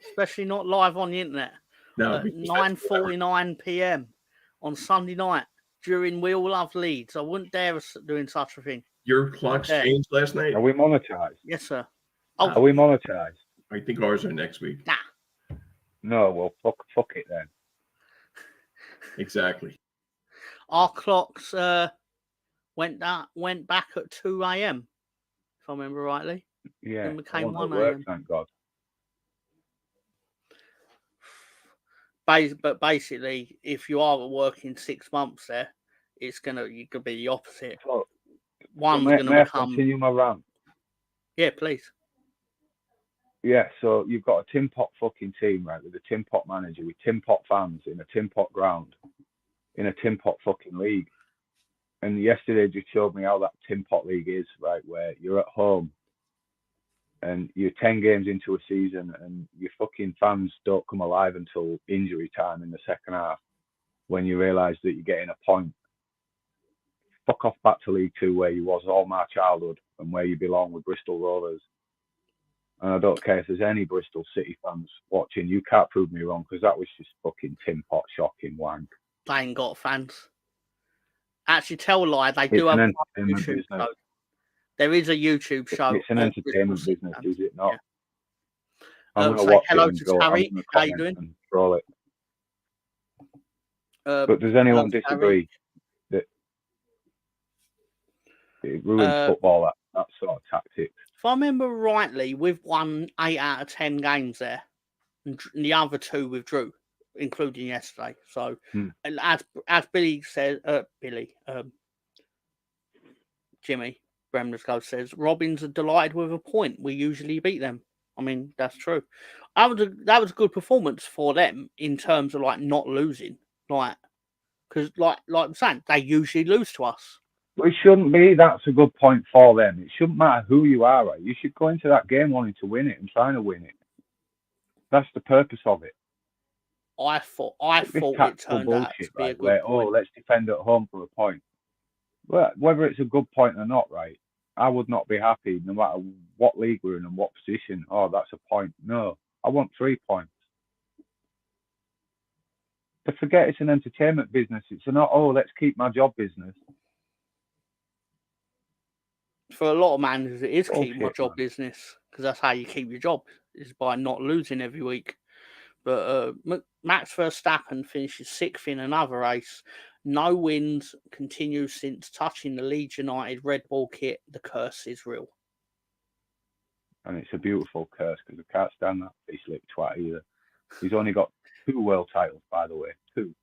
especially not live on the internet.
No.
At 9:49 p.m. on Sunday night during We All Love Leeds. I wouldn't dare doing such a thing.
Your clocks changed last night?
Are we monetized?
Yes, sir.
Oh. Are we monetized?
I think ours are next week.
Nah.
No, well, fuck it then.
Exactly.
Our clocks went back at 2 a.m. if I remember rightly.
Yeah,
Then
I
became
wasn't
1
at work,
a.m.
thank God.
But basically, if you are working 6 months there, you could be the opposite.
So,
One's
may
going to
I
become.
continue my rant?
Yeah, please.
Yeah, so you've got a tin pot fucking team, right, with a tin pot manager, with tin pot fans in a tin pot ground, in a tin pot fucking league. And yesterday just showed me how that tin pot league is, right, where you're at home and you're 10 games into a season and your fucking fans don't come alive until injury time in the second half when you realise that you're getting a point. Fuck off back to League Two where you was all my childhood and where you belong with Bristol Rovers. And I don't care if there's any Bristol City fans watching, you can't prove me wrong because that was just fucking tin pot shocking wank.
They ain't got fans. Actually, tell a lie, they
It's
do have
an
a
entertainment
YouTube
business.
show. There is a YouTube show.
It's an
of
entertainment
Bristol City
business,
fans.
is it not?
Yeah.
I'm going to
Say
watch it
hello
and
to
go. I'm
Tariq.
going to
How you
comment
doing?
and troll it. But does
Hello
anyone
to
disagree that it ruins football, that sort of tactics?
If I remember rightly, we've won 8 out of 10 games there, and the other 2 withdrew, including yesterday. So, and as Billy said, Jimmy Bremnesco says, Robins are delighted with a point. We usually beat them. I mean, that's true. That was a good performance for them in terms of like not losing, like because like I'm saying, they usually lose to us.
Well, it shouldn't be. That's a good point for them. It shouldn't matter who you are. Right? You should go into that game wanting to win it and trying to win it. That's the purpose of it.
I thought
This
it
tactical
turned out to
bullshit,
be a
right?
good point.
Let's defend at home for a point. Well, whether it's a good point or not, right? I would not be happy no matter what league we're in and what position. Oh, that's a point. No, I want 3 points. To forget it's an entertainment business. It's not, let's keep my job business.
For a lot of managers, it is keep my job
man.
business because that's how you keep your job, is by not losing every week. But Max Verstappen finishes 6th in another race. No wins continues since touching the Leeds United Red Bull kit. The curse is real.
And it's a beautiful curse because I can't stand that face-lick twat either. He's only got 2 world titles, by the way. 2.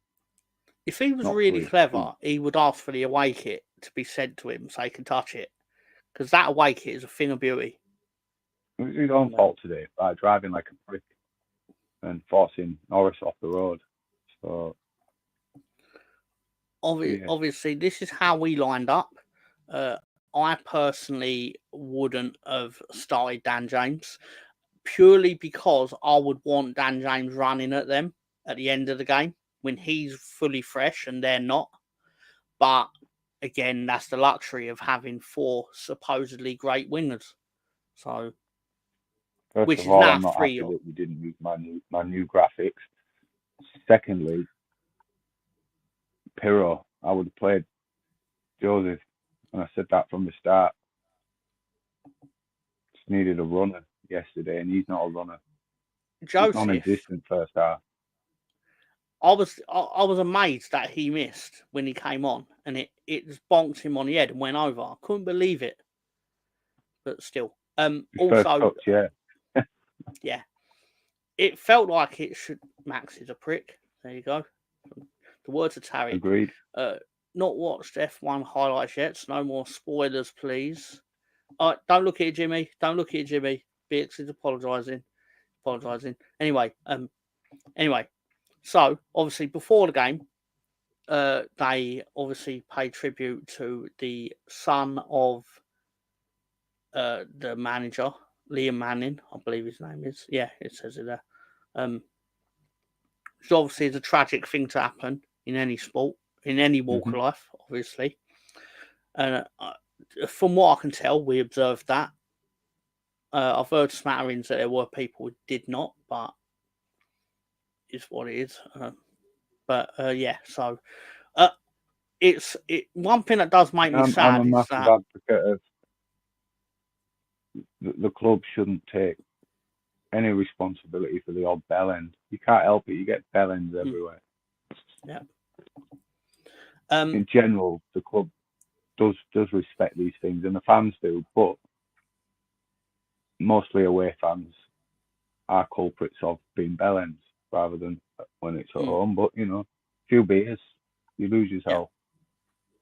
If he was
Not
really
3,
clever,
2.
he would ask for the away kit to be sent to him so he can touch it. Because that away kit is a thing of beauty.
It was his own fault today by driving like a prick and forcing Norris off the road. So,
obviously, this is how we lined up. I personally wouldn't have started Dan James purely because I would want Dan James running at them at the end of the game when he's fully fresh and they're not. But again, that's the luxury of having 4 supposedly great wingers. So,
first of all, I'm not happy that we didn't use my new graphics. Secondly, Pirro, I would have played Joseph, and I said that from the start. Just needed a runner yesterday, and he's not a runner.
Joseph,
he's non-existent first half.
I was amazed that he missed when he came on, and it just bonked him on the head and went over. I couldn't believe it, but still. Also,
first touch, yeah.
Yeah, it felt like it should. Max is a prick. There you go. The words of Tariq.
Agreed.
Not watched F1 highlights yet. So no more spoilers, please. Don't look at it, Jimmy. Don't look at it, Jimmy. Bix is apologising. Anyway. So obviously before the game, they obviously paid tribute to the son of the manager, Liam Manning, I believe his name is. Yeah, it says it there. Which obviously is a tragic thing to happen in any sport, in any walk of life, obviously. And from what I can tell, we observed that. I've heard smatterings that there were people who did not, but it's what it is. Yeah, so it's one thing that does make me sad.
I'm a massive advocate of the club shouldn't take any responsibility for the odd bell end. You can't help it. You get bell ends everywhere.
Yeah.
In general, the club does respect these things, and the fans do. But mostly away fans are culprits of being bellends rather than when it's at home. But a few beers, you lose yourself.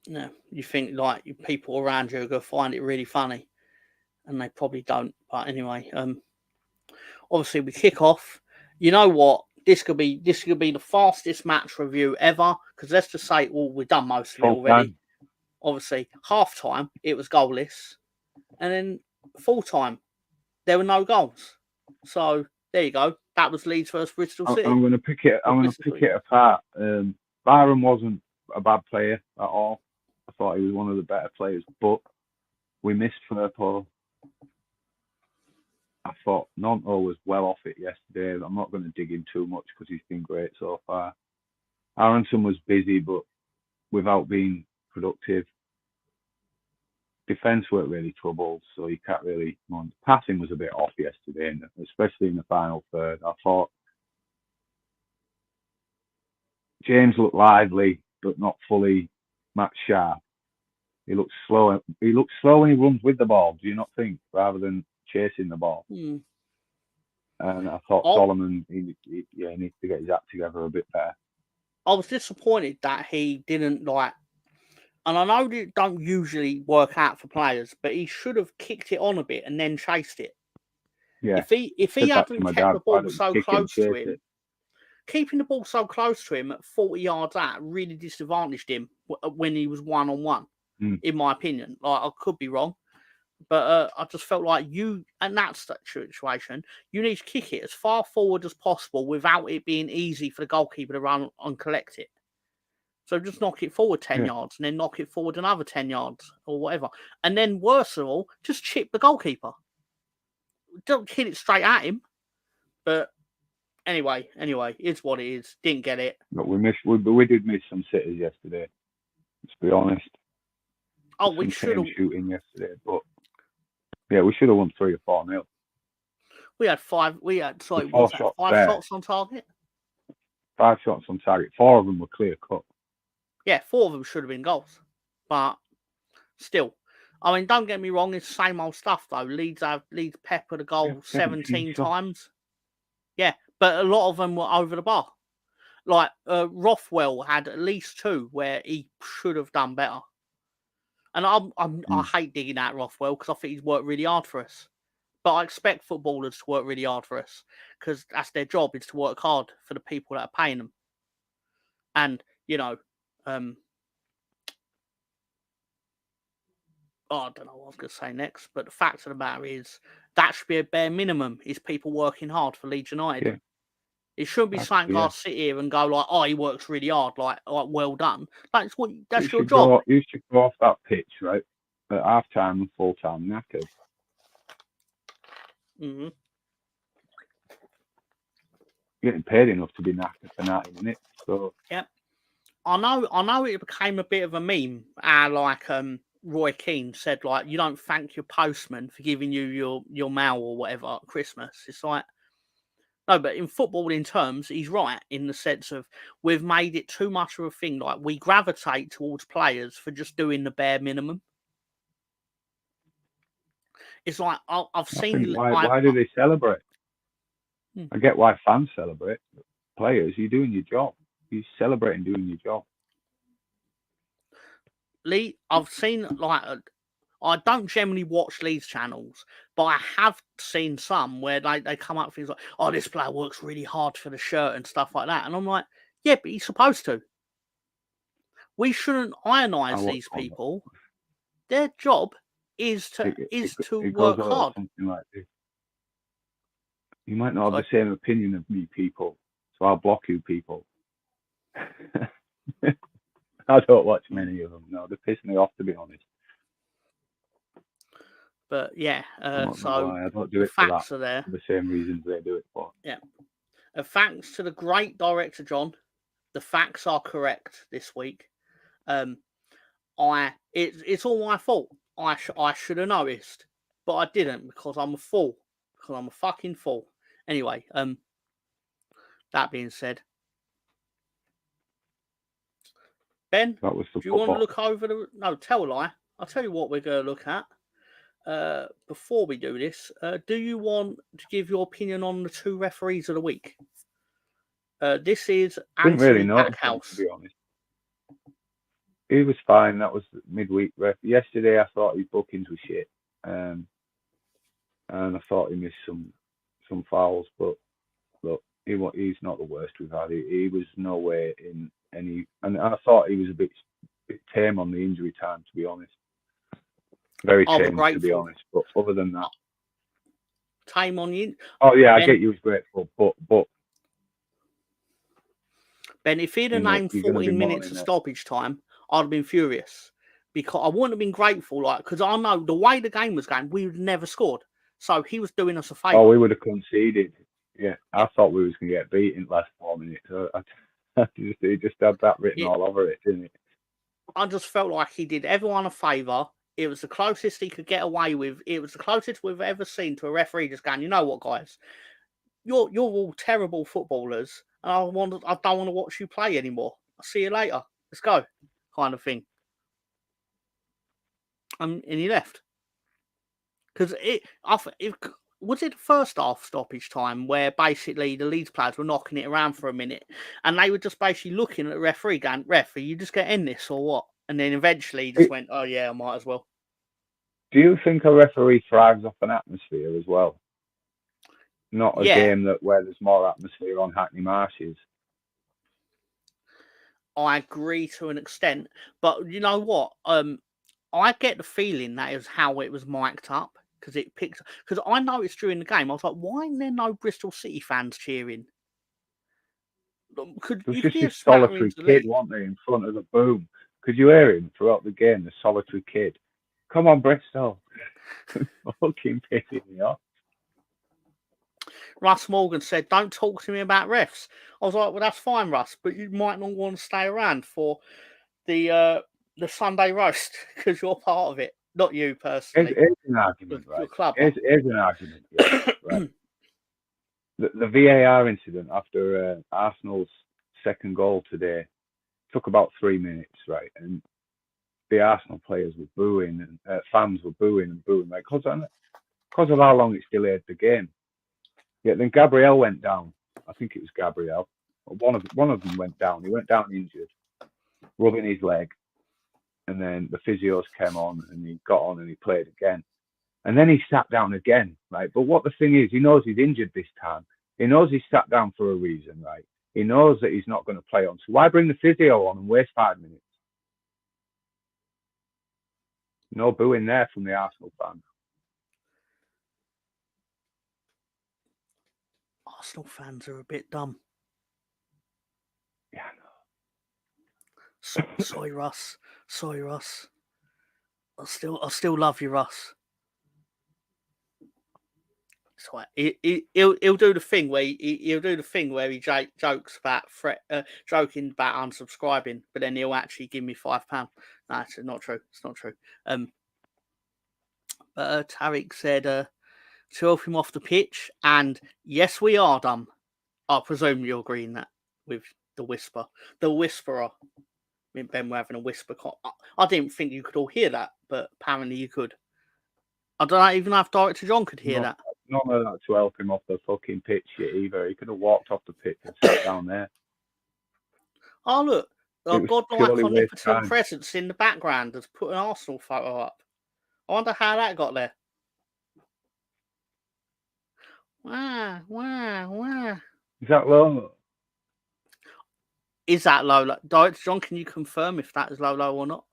Yeah, you think like people around you are gonna find it really funny, and they probably don't. But anyway, obviously we kick off. You know what? This could be the fastest match review ever. Because let's just say, well, we've done most of it already.
Time.
Obviously, half time it was goalless, and then full time there were no goals. So there you go. That was Leeds versus Bristol City.
I'm going to pick it. I'm going to pick it apart. Byron wasn't a bad player at all. I thought he was one of the better players, but we missed Firpo. I thought Nonto was well off it yesterday. I'm not going to dig in too much because he's been great so far. Aronson was busy, but without being productive. Defence weren't really troubled, so you can't really. Passing was a bit off yesterday, especially in the final third. I thought James looked lively, but not fully match sharp. He looks slow. He looks slow when he runs with the ball. Do you not think, rather than chasing the ball?
Mm.
And I thought Solomon, he needs to get his act together a bit better.
I was disappointed that he didn't like. And I know it don't usually work out for players, but he should have kicked it on a bit and then chased it.
Yeah.
If he hadn't kept the ball so close to him, keeping the ball so close to him at 40 yards out really disadvantaged him when he was 1-on-1, in my opinion. Like, I could be wrong, but I just felt like in that situation, you need to kick it as far forward as possible without it being easy for the goalkeeper to run and collect it. So just knock it forward 10 yards and then knock it forward another 10 yards or whatever. And then worst of all, just chip the goalkeeper. Don't hit it straight at him. But anyway, it's what it is. Didn't get it.
But we did miss some sitters yesterday. Let's be honest.
Oh, we should have
shooting yesterday, but yeah, we should have won 3 or 4-0.
We had 5 shots on target.
5 shots on target. 4 of them were clear cut.
Yeah, 4 of them should have been goals. But still, I mean, don't get me wrong, it's the same old stuff though. Leeds peppered a goal 17 times. Yeah, but a lot of them were over the bar. Like Rothwell had at least 2 where he should have done better. And I hate digging at Rothwell because I think he's worked really hard for us. But I expect footballers to work really hard for us because that's their job, is to work hard for the people that are paying them. And, I don't know what I was going to say next, but the fact of the matter is that should be a bare minimum, is people working hard for Leeds United. Yeah. It shouldn't be something I sit here and go like, oh, he works really hard, like well done. That's your job.
You should go off that pitch, right, at half-time and full-time knackered.
Mm-hmm.
Getting paid enough to be knackered for 90 minutes. So
yeah, I know it became a bit of a meme. Like Roy Keane said, like, you don't thank your postman for giving you your mail or whatever at Christmas. It's like, no, but in footballing terms, he's right in the sense of we've made it too much of a thing. Like, we gravitate towards players for just doing the bare minimum. It's like I've seen.
Why do they celebrate? I get why fans celebrate. Players, you're doing your job. You're celebrating doing your job.
Lee, I've seen, like, I don't generally watch Leeds channels, but I have seen some where they come up with things like, oh, this player works really hard for the shirt and stuff like that. And I'm like, yeah, but he's supposed to. We shouldn't ironise these people. Their job is to work hard.
Something like this. You might not have the same opinion of me, people, so I'll block you, people. I don't watch many of them. No, they piss me off, to be honest.
But yeah, so
I don't do it for that. Are there. For the same reasons they do it for.
Yeah. Thanks to the great director John, the facts are correct this week. It's all my fault. I should have noticed, but I didn't because I'm a fool. Because I'm a fucking fool. Anyway, that being said, Ben, do you want to look over no, tell a lie. I'll tell you what we're going to look at. before we do this, do you want to give your opinion on the 2 referees of the week? This is
Didn't really
Anthony
notice him, to
Backhouse.
be honest. He was fine. That was midweek ref. Yesterday, I thought his bookings were shit, and I thought he missed some fouls. But look, he's not the worst we've had. He was nowhere in any, and I thought he was a bit tame on the injury time, to be honest. Very tame, to be honest. But other than that,
tame on you.
Oh yeah, I get you was grateful, but
Ben, if he'd have named 14 minutes of stoppage time, I'd have been furious, because I wouldn't have been grateful, because I know the way the game was going, we would have never scored. So he was doing us a favour.
Oh, we would have conceded. Yeah, I thought we was going to get beat in the last 4 minutes. He just had that written all over it, didn't it?
I just felt like he did everyone a favour. It was the closest he could get away with. It was the closest we've ever seen to a referee just going, you know what, guys? You're all terrible footballers, and I don't want to watch you play anymore. I'll see you later. Let's go, kind of thing. And he left. Because was it the first half stoppage time where basically the Leeds players were knocking it around for a minute, and they were just basically looking at the referee going, "Ref, are you just going to end this or what?" And then eventually he just went, "Oh yeah, I might as well."
Do you think a referee thrives off an atmosphere as well? Not a game where there's more atmosphere on Hackney Marshes.
I agree to an extent, but you know what? I get the feeling that is how it was mic'd up, because it picked. Because I noticed during the game, I was like, "Why are there no Bristol City fans cheering?"
There's just this solitary kid, wasn't there, in front of the boom? Could you hear him throughout the game? The solitary kid. Come on, Bristol. Fucking pissing me off.
Russ Morgan said, "Don't talk to me about refs." I was like, "Well, that's fine, Russ, but you might not want to stay around for the Sunday roast because you're part of it, not you personally."
Here's an argument, right?
Your club.
Here's an argument. Yeah, right. The VAR incident after Arsenal's second goal today took about 3 minutes, right? And the Arsenal players were booing, and fans were booing and booing, like, because of how long it's delayed the game. Yeah, then Gabriel went down. I think it was Gabriel. One of them went down. He went down injured, rubbing his leg. And then the physios came on, and he got on and he played again. And then he sat down again, right? But what the thing is, he knows he's injured this time. He knows he's sat down for a reason, right? He knows that he's not going to play on. So why bring the physio on and waste 5 minutes? No booing there from the Arsenal fans.
Arsenal fans are a bit dumb.
Yeah, I know.
Sorry, Russ. Sorry, Russ. I still love you, Russ. It's right. He'll do the thing where he jokes about joking about unsubscribing, but then he'll actually give me £5. No, it's not true. It's not true. Tariq said, "To help him off the pitch," and yes, we are dumb. I presume you're agreeing that with the whisperer. Me and Ben were having a whisper. I didn't think you could all hear that, but apparently you could. I don't even know if Director John could hear that.
None of that to help him off the fucking pitch yet either. He could have walked off the pitch and sat down there.
Oh, look. A godlike omnipotent presence in the background has put an Arsenal photo up. I wonder how that got there. Wow.
Is that Lolo?
Is that Lolo? Director John, can you confirm if that is Lolo or not?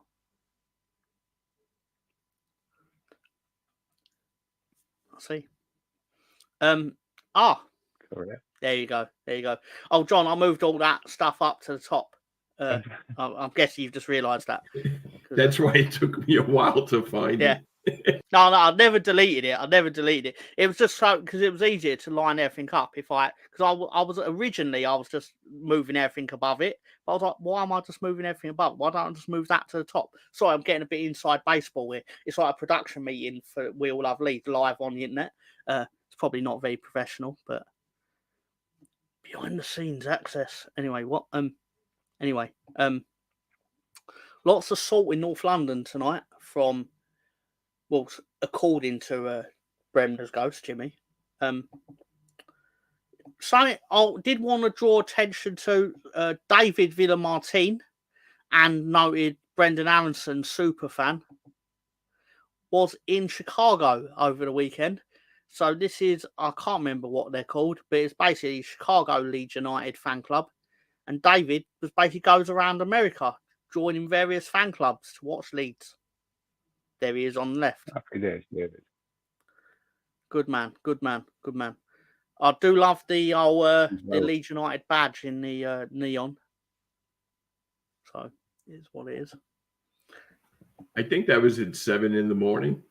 Let's see.
Correct.
There you go. Oh, John, I moved all that stuff up to the top. I'm guessing you've just realised that.
That's why it took me a while to find it.
No, I never deleted it. It was just so because it was easier to line everything up because I was just moving everything above it. But I was like, why am I just moving everything above? Why don't I just move that to the top? Sorry, I'm getting a bit inside baseball here. It's like a production meeting for We All Love Leeds live on the internet. It's probably not very professional, but behind the scenes access. Anyway, lots of salt in North London tonight from well, according to Bremner's ghost, Jimmy. Something I did want to draw attention to David Villamartin and noted Brendan Aronson superfan was in Chicago over the weekend. So this is, I can't remember what they're called, but it's basically Chicago Leeds United fan club. And David basically goes around America joining various fan clubs to watch Leeds. There he is on the left.
Happy days, David.
Good man, good man, good man. I do love the the Leeds United badge in the neon. So it's what it is.
I think that was at 7 a.m.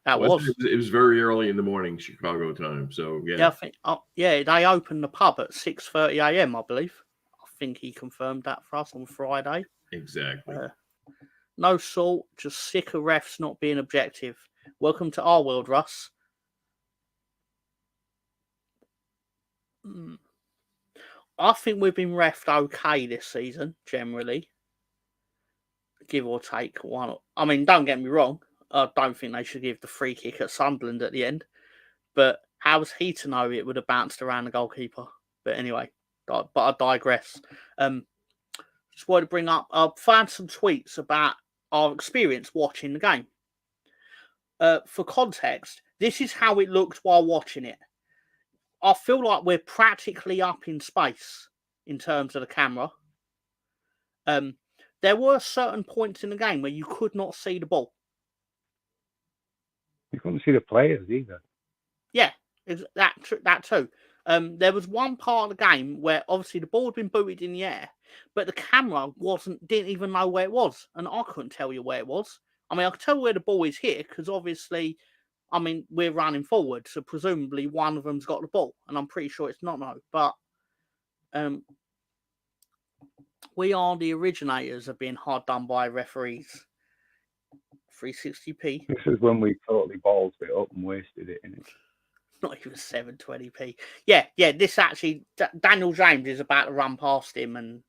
That was.
It was very early in the morning, Chicago time. So yeah,
I think. They opened the pub at 6:30 a.m. I believe. I think he confirmed that for us on Friday.
Exactly.
No salt, just sick of refs not being objective. Welcome to our world, Russ. I think we've been refed okay this season, generally. Give or take one. I mean, don't get me wrong. I don't think they should give the free kick at Sunderland at the end. But how was he to know it would have bounced around the goalkeeper? But anyway, but I digress. Just wanted to bring up, I found some tweets about our experience watching the game. For context, this is how it looked while watching it. I feel like we're practically up in space in terms of the camera. There were certain points in the game where you could not see the ball.
You couldn't see the players either.
Yeah, that too. There was one part of the game where obviously the ball had been booted in the air, but the camera didn't even know where it was, and I couldn't tell you where it was. I mean, I could tell where the ball is here because obviously, I mean, we're running forward, so presumably one of them's got the ball, and I'm pretty sure it's not no. But we are the originators of being hard done by referees. 360p.
This is when we totally ballsed it up and wasted it, innit?
Not even 720p. Yeah. This actually, Daniel James is about to run past him, and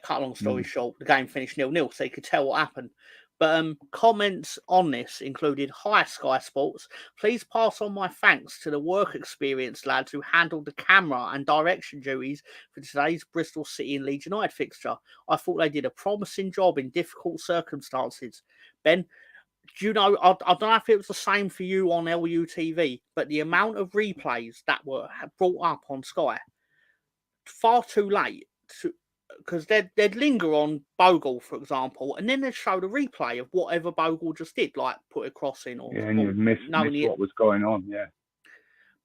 cut a long story short, the game finished 0-0, so you could tell what happened. But comments on this included, "Hi Sky Sports, please pass on my thanks to the work experienced lads who handled the camera and direction duties for today's Bristol City and Leeds United fixture. I thought they did a promising job in difficult circumstances." Ben, do you know, I don't know if it was the same for you on LUTV, but the amount of replays that were brought up on Sky, far too late, because they'd linger on Bogle, for example, and then they'd show the replay of whatever Bogle just did, like put a cross in or...
Yeah, and you'd miss what was going on, yeah.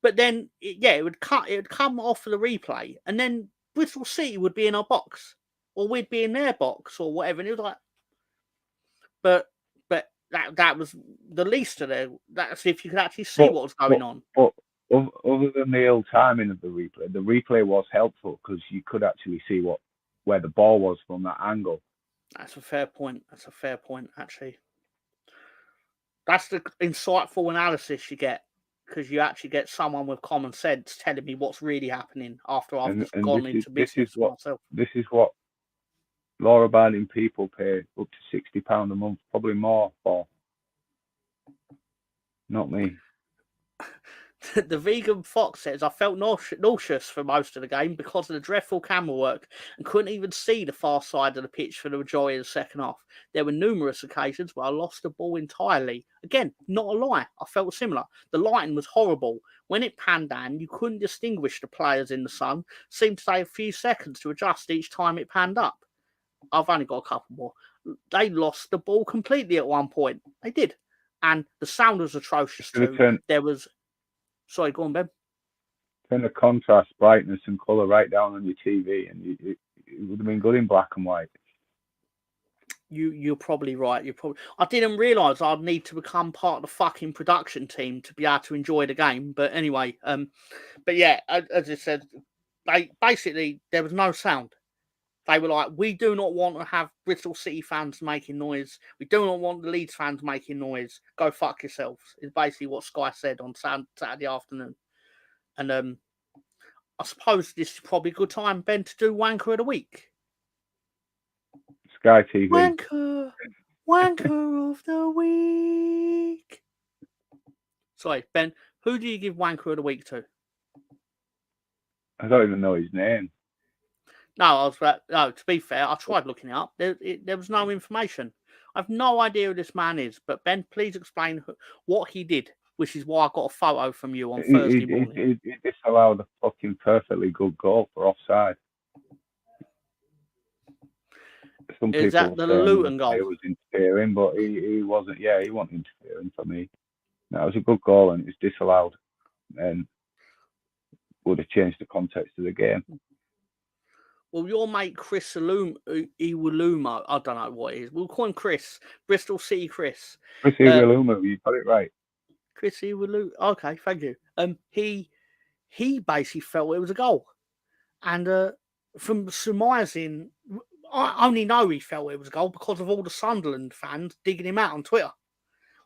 But then, it would come off of the replay, and then Bristol City would be in our box, or we'd be in their box, or whatever, and it was like... But that was the least of it. That's if you could actually see what was going on.
But other than the ill timing of the replay was helpful because you could actually see where the ball was from that angle.
That's a fair point. Actually. That's the insightful analysis you get, because you actually get someone with common sense telling me what's really happening after I've just gone into business myself.
This is what law-abiding people pay up to £60 a month, probably more for. Not me.
The vegan fox says, "I felt nauseous for most of the game because of the dreadful camera work and couldn't even see the far side of the pitch for the majority of the second half. There were numerous occasions where I lost the ball entirely. Again, not a lie, I felt similar. The lighting was horrible. When it panned down, you couldn't distinguish the players in the sun. Seemed to take a few seconds to adjust each time it panned up. I've only got a couple more. They lost the ball completely at one point. They did. And the sound was atrocious too. There was... Sorry, go on, Ben.
Turn the contrast, brightness and colour right down on your TV, and it would have been good in black and white.
You're probably right. I didn't realise I'd need to become part of the fucking production team to be able to enjoy the game. But anyway, but yeah, as I said, there was no sound. They were like, "We do not want to have Bristol City fans making noise. We do not want the Leeds fans making noise. Go fuck yourselves," is basically what Sky said on Saturday afternoon. And I suppose this is probably a good time, Ben, to do Wanker of the Week.
Sky TV.
Wanker. Wanker of the week. Sorry, Ben. Who do you give Wanker of the week to?
I don't even know his name.
No, to be fair, I tried looking it up. There was no information. I've no idea who this man is. But Ben, please explain what he did, which is why I got a photo from you on Thursday morning.
He disallowed a fucking perfectly good goal for offside. Some
Is
people
that the
saying
Luton
the
goal?
player was interfering, but he wasn't. Yeah, he wasn't interfering for me. No, it was a good goal and it was disallowed, and would have changed the context of the game.
Well, your mate Chris Iwulumo, I don't know what it is. We'll call him Chris. Bristol City Chris.
Chris Iwulumo, you got it right.
Chris Iwulumo. Okay, thank you. He basically felt it was a goal, and from surmising, I only know he felt it was a goal because of all the Sunderland fans digging him out on Twitter,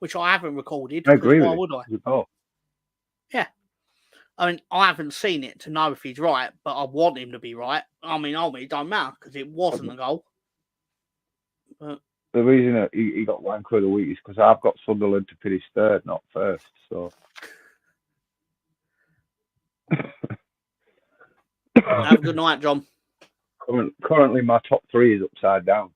which I haven't recorded.
I agree
why
with
would I?
you. Oh.
Yeah. I mean, I haven't seen it to know if he's right, but I want him to be right. I mean, ultimately, it don't matter because it wasn't a goal. But
the reason that he got Wanker of the week is because I've got Sunderland to finish third, not first. So
have a good night, John.
Currently, my top three is upside down.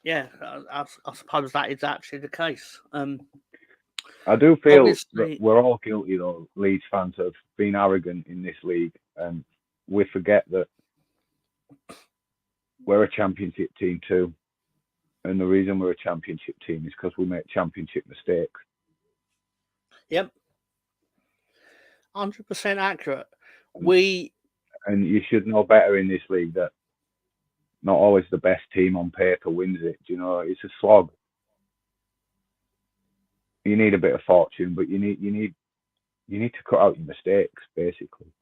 Yeah, I suppose that is actually the case.
I do feel
obviously,
that we're all guilty, though, Leeds fans, of being arrogant in this league, and we forget that we're a championship team too. And the reason we're a championship team is because we make championship mistakes.
Yep. 100% accurate.
And you should know better in this league that not always the best team on paper wins it. You know, it's a slog. You need a bit of fortune, but you need to cut out your mistakes, basically.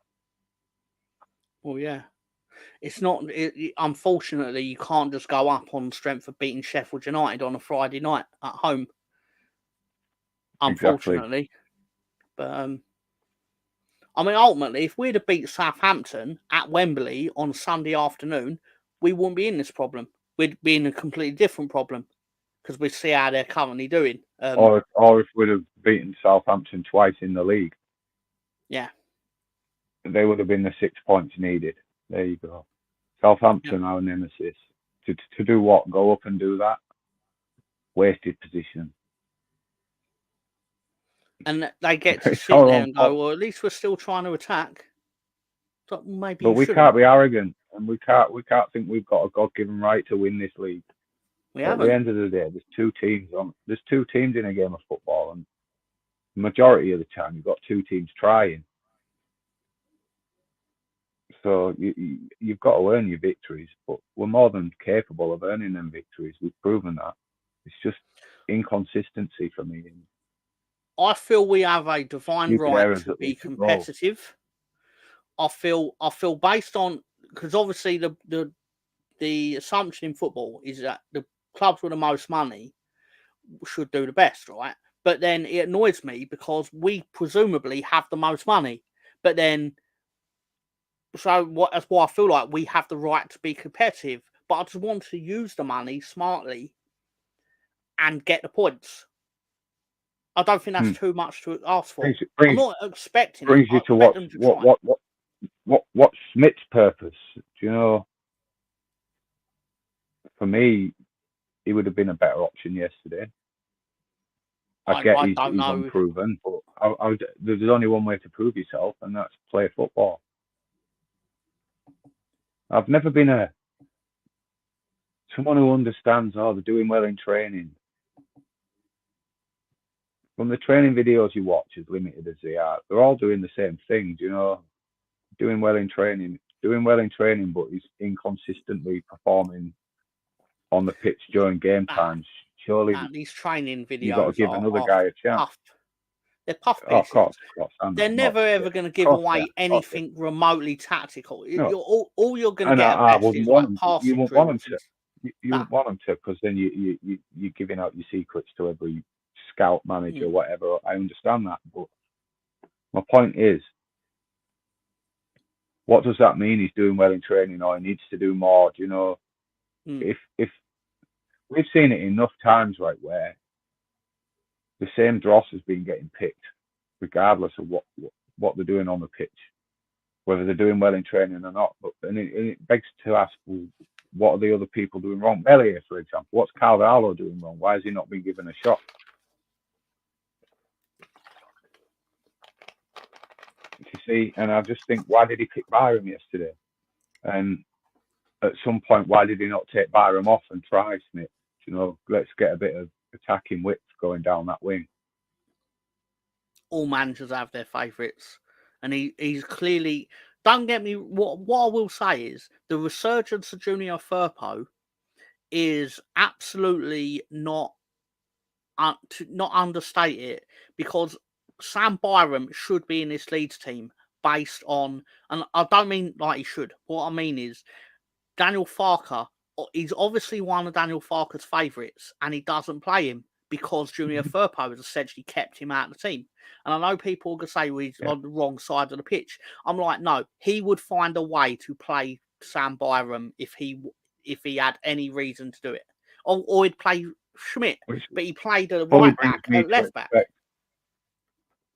Well, yeah. It's not. Unfortunately, you can't just go up on strength of beating Sheffield United on a Friday night at home. Unfortunately, exactly. But I mean, ultimately, if we'd have beat Southampton at Wembley on Sunday afternoon, we wouldn't be in this problem. We'd be in a completely different problem because we see how they're currently doing.
Or if we'd have beaten Southampton twice in the league.
Yeah.
They would have been the 6 points needed. There you go. Southampton, our nemesis. To do what? Go up and do that? Wasted position.
And they get to sit there and go, well, at least we're still trying to attack. So maybe
but we can't be arrogant, and we can't think we've got a God-given right to win this league. At the end of the day, there's two teams in a game of football, and the majority of the time you've got two teams trying. So you've got to earn your victories, but we're more than capable of earning them victories. We've proven that. It's just inconsistency for me.
I feel we have a divine right to be competitive. I feel based on, because obviously the assumption in football is that the clubs with the most money should do the best, right? But then it annoys me because we presumably have the most money, but then that's why I feel like we have the right to be competitive. But I just want to use the money smartly and get the points. I don't think that's too much to ask for. I'm not expecting
brings
it.
You to what's Smith's purpose? Do you know? For me, he would have been a better option yesterday. I get he's unproven, but there's only one way to prove yourself, and that's play football. I've never been someone who understands, they're doing well in training. From the training videos you watch, as limited as they are, they're all doing the same things, you know, doing well in training, but he's inconsistently performing on the pitch during game times. Surely
these training videos,
you've got to give another guy a chance.
Puff. They're puff pieces.
Oh, of course.
They're never ever going to give away anything remotely tactical. No. All you're going to get at best is like passing.
You wouldn't want them to. You wouldn't want them to, because then you're giving out your secrets to every scout manager, whatever. I understand that, but my point is, what does that mean? He's doing well in training, or he needs to do more? Do you know? If we've seen it enough times, right, where the same dross has been getting picked, regardless of what they're doing on the pitch, whether they're doing well in training or not. But and it begs to ask, well, what are the other people doing wrong? Bellier, for example, what's Carvalho doing wrong? Why has he not been given a shot? You see, and I just think, why did he pick Byram yesterday? And at some point, why did he not take Byram off and try Smith? You know, let's get a bit of attacking width going down that wing.
All managers have their favourites, and he's clearly. Don't get me. What I will say is the resurgence of Junior Firpo is absolutely not understate it, because Sam Byram should be in this Leeds team based on, and I don't mean like he should. What I mean is Daniel Farker. He's obviously one of Daniel Farker's favourites, and he doesn't play him because Junior Firpo has essentially kept him out of the team. And I know people are going to say, well, he's on the wrong side of the pitch. I'm like, no, he would find a way to play Sam Byram if he had any reason to do it. Or he'd play Schmidt, but he played a right back and left back.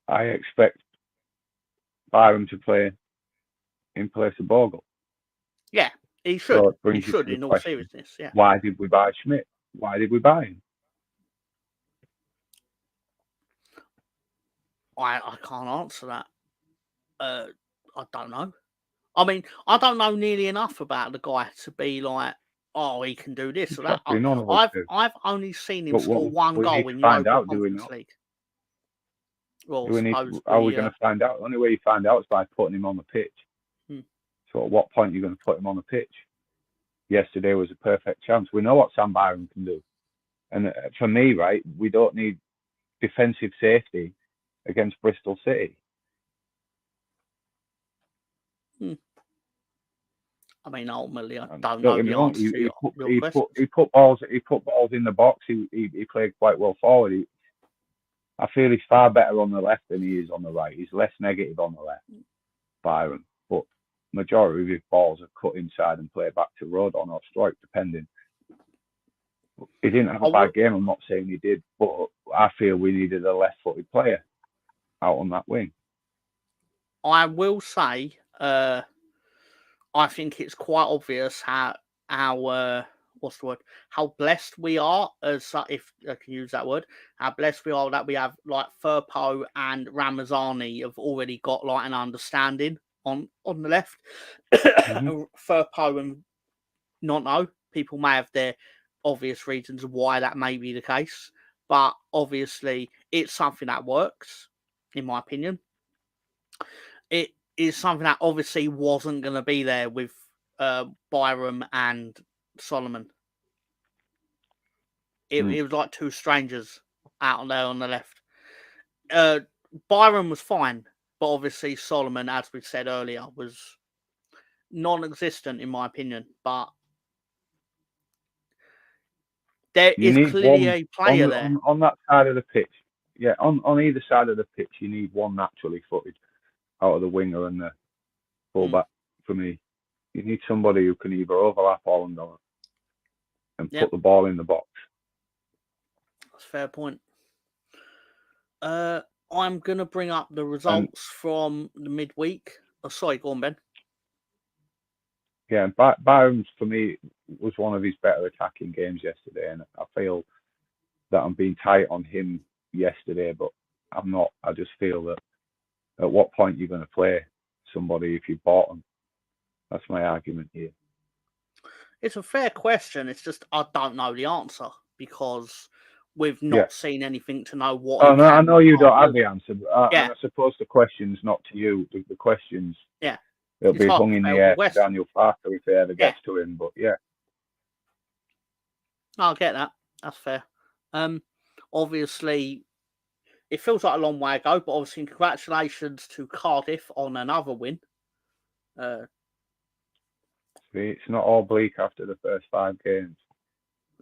I expect Byram to play in place of Bogle.
Yeah, he should. So he should, in all seriousness. Yeah.
Why did we buy Schmidt? Why did we buy him?
I can't answer that. I don't know. I mean, I don't know nearly enough about the guy to be like, oh, he can do this or that. I've only seen him score one goal in the Europa Conference League. Well,
are we going to find out? The only way you find out is by putting him on the pitch. So at what point are you going to put him on the pitch? Yesterday was a perfect chance. We know what Sam Byram can do. And for me, right, we don't need defensive safety against Bristol City.
I mean, ultimately, I don't know the answer to your question.
He put balls in the box. He played quite well forward. I feel he's far better on the left than he is on the right. He's less negative on the left, Byron. But majority of his balls are cut inside and played back to Rodon or Stroik, depending. He didn't have a bad game. I'm not saying he did, but I feel we needed a left-footed player out on that wing.
I will say, I think it's quite obvious how blessed we are, as if I can use that word, how blessed we are that we have like Firpo and Ramazani have already got like an understanding on the left. Firpo and Nonto, people may have their obvious reasons why that may be the case, but obviously it's something that works, in my opinion. It is something that obviously wasn't going to be there with Byram and Solomon. It was like two strangers out there on the left. Byram was fine, but obviously Solomon, as we said earlier, was non-existent in my opinion. But there is clearly a player there
on that side of the pitch. Yeah, on either side of the pitch, you need one naturally footed out of the winger and the fullback. For me, you need somebody who can either overlap or under and put the ball in the box.
That's a fair point. I'm going to bring up the results from the midweek. Oh, sorry, go on, Ben.
Yeah, Byram's, for me, was one of his better attacking games yesterday, and I feel that I'm being tight on him yesterday, but I'm not. I just feel that at what point you're going to play somebody if you bought them. That's my argument here.
It's a fair question. It's just I don't know the answer because we've not seen anything to know what.
Oh no, I know you don't have the answer, but I suppose the question's not to you. The question's it'll be hung in the air to Daniel Farker if it ever gets to him. But
I'll get that. That's fair. Obviously, it feels like a long way ago, but obviously, congratulations to Cardiff on another win.
It's not all bleak after the first 5 games.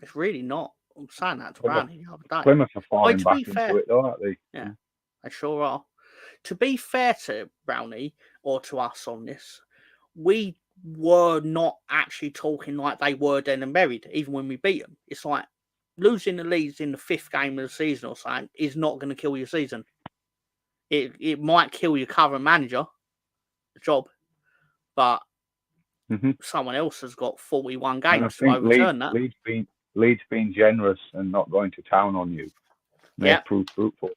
It's really not. I'm saying that to Brownie the other day.
Plymouth are falling back into it, though, aren't they?
Yeah, they sure are. To be fair to Brownie, or to us on this, we were not actually talking like they were dead and buried, even when we beat them. It's like losing the Leeds in the 5th game of the season or something is not going to kill your season. It might kill your current manager job, but someone else has got 41 games to overturn that.
Leeds being generous and not going to town on you may have proved fruitful.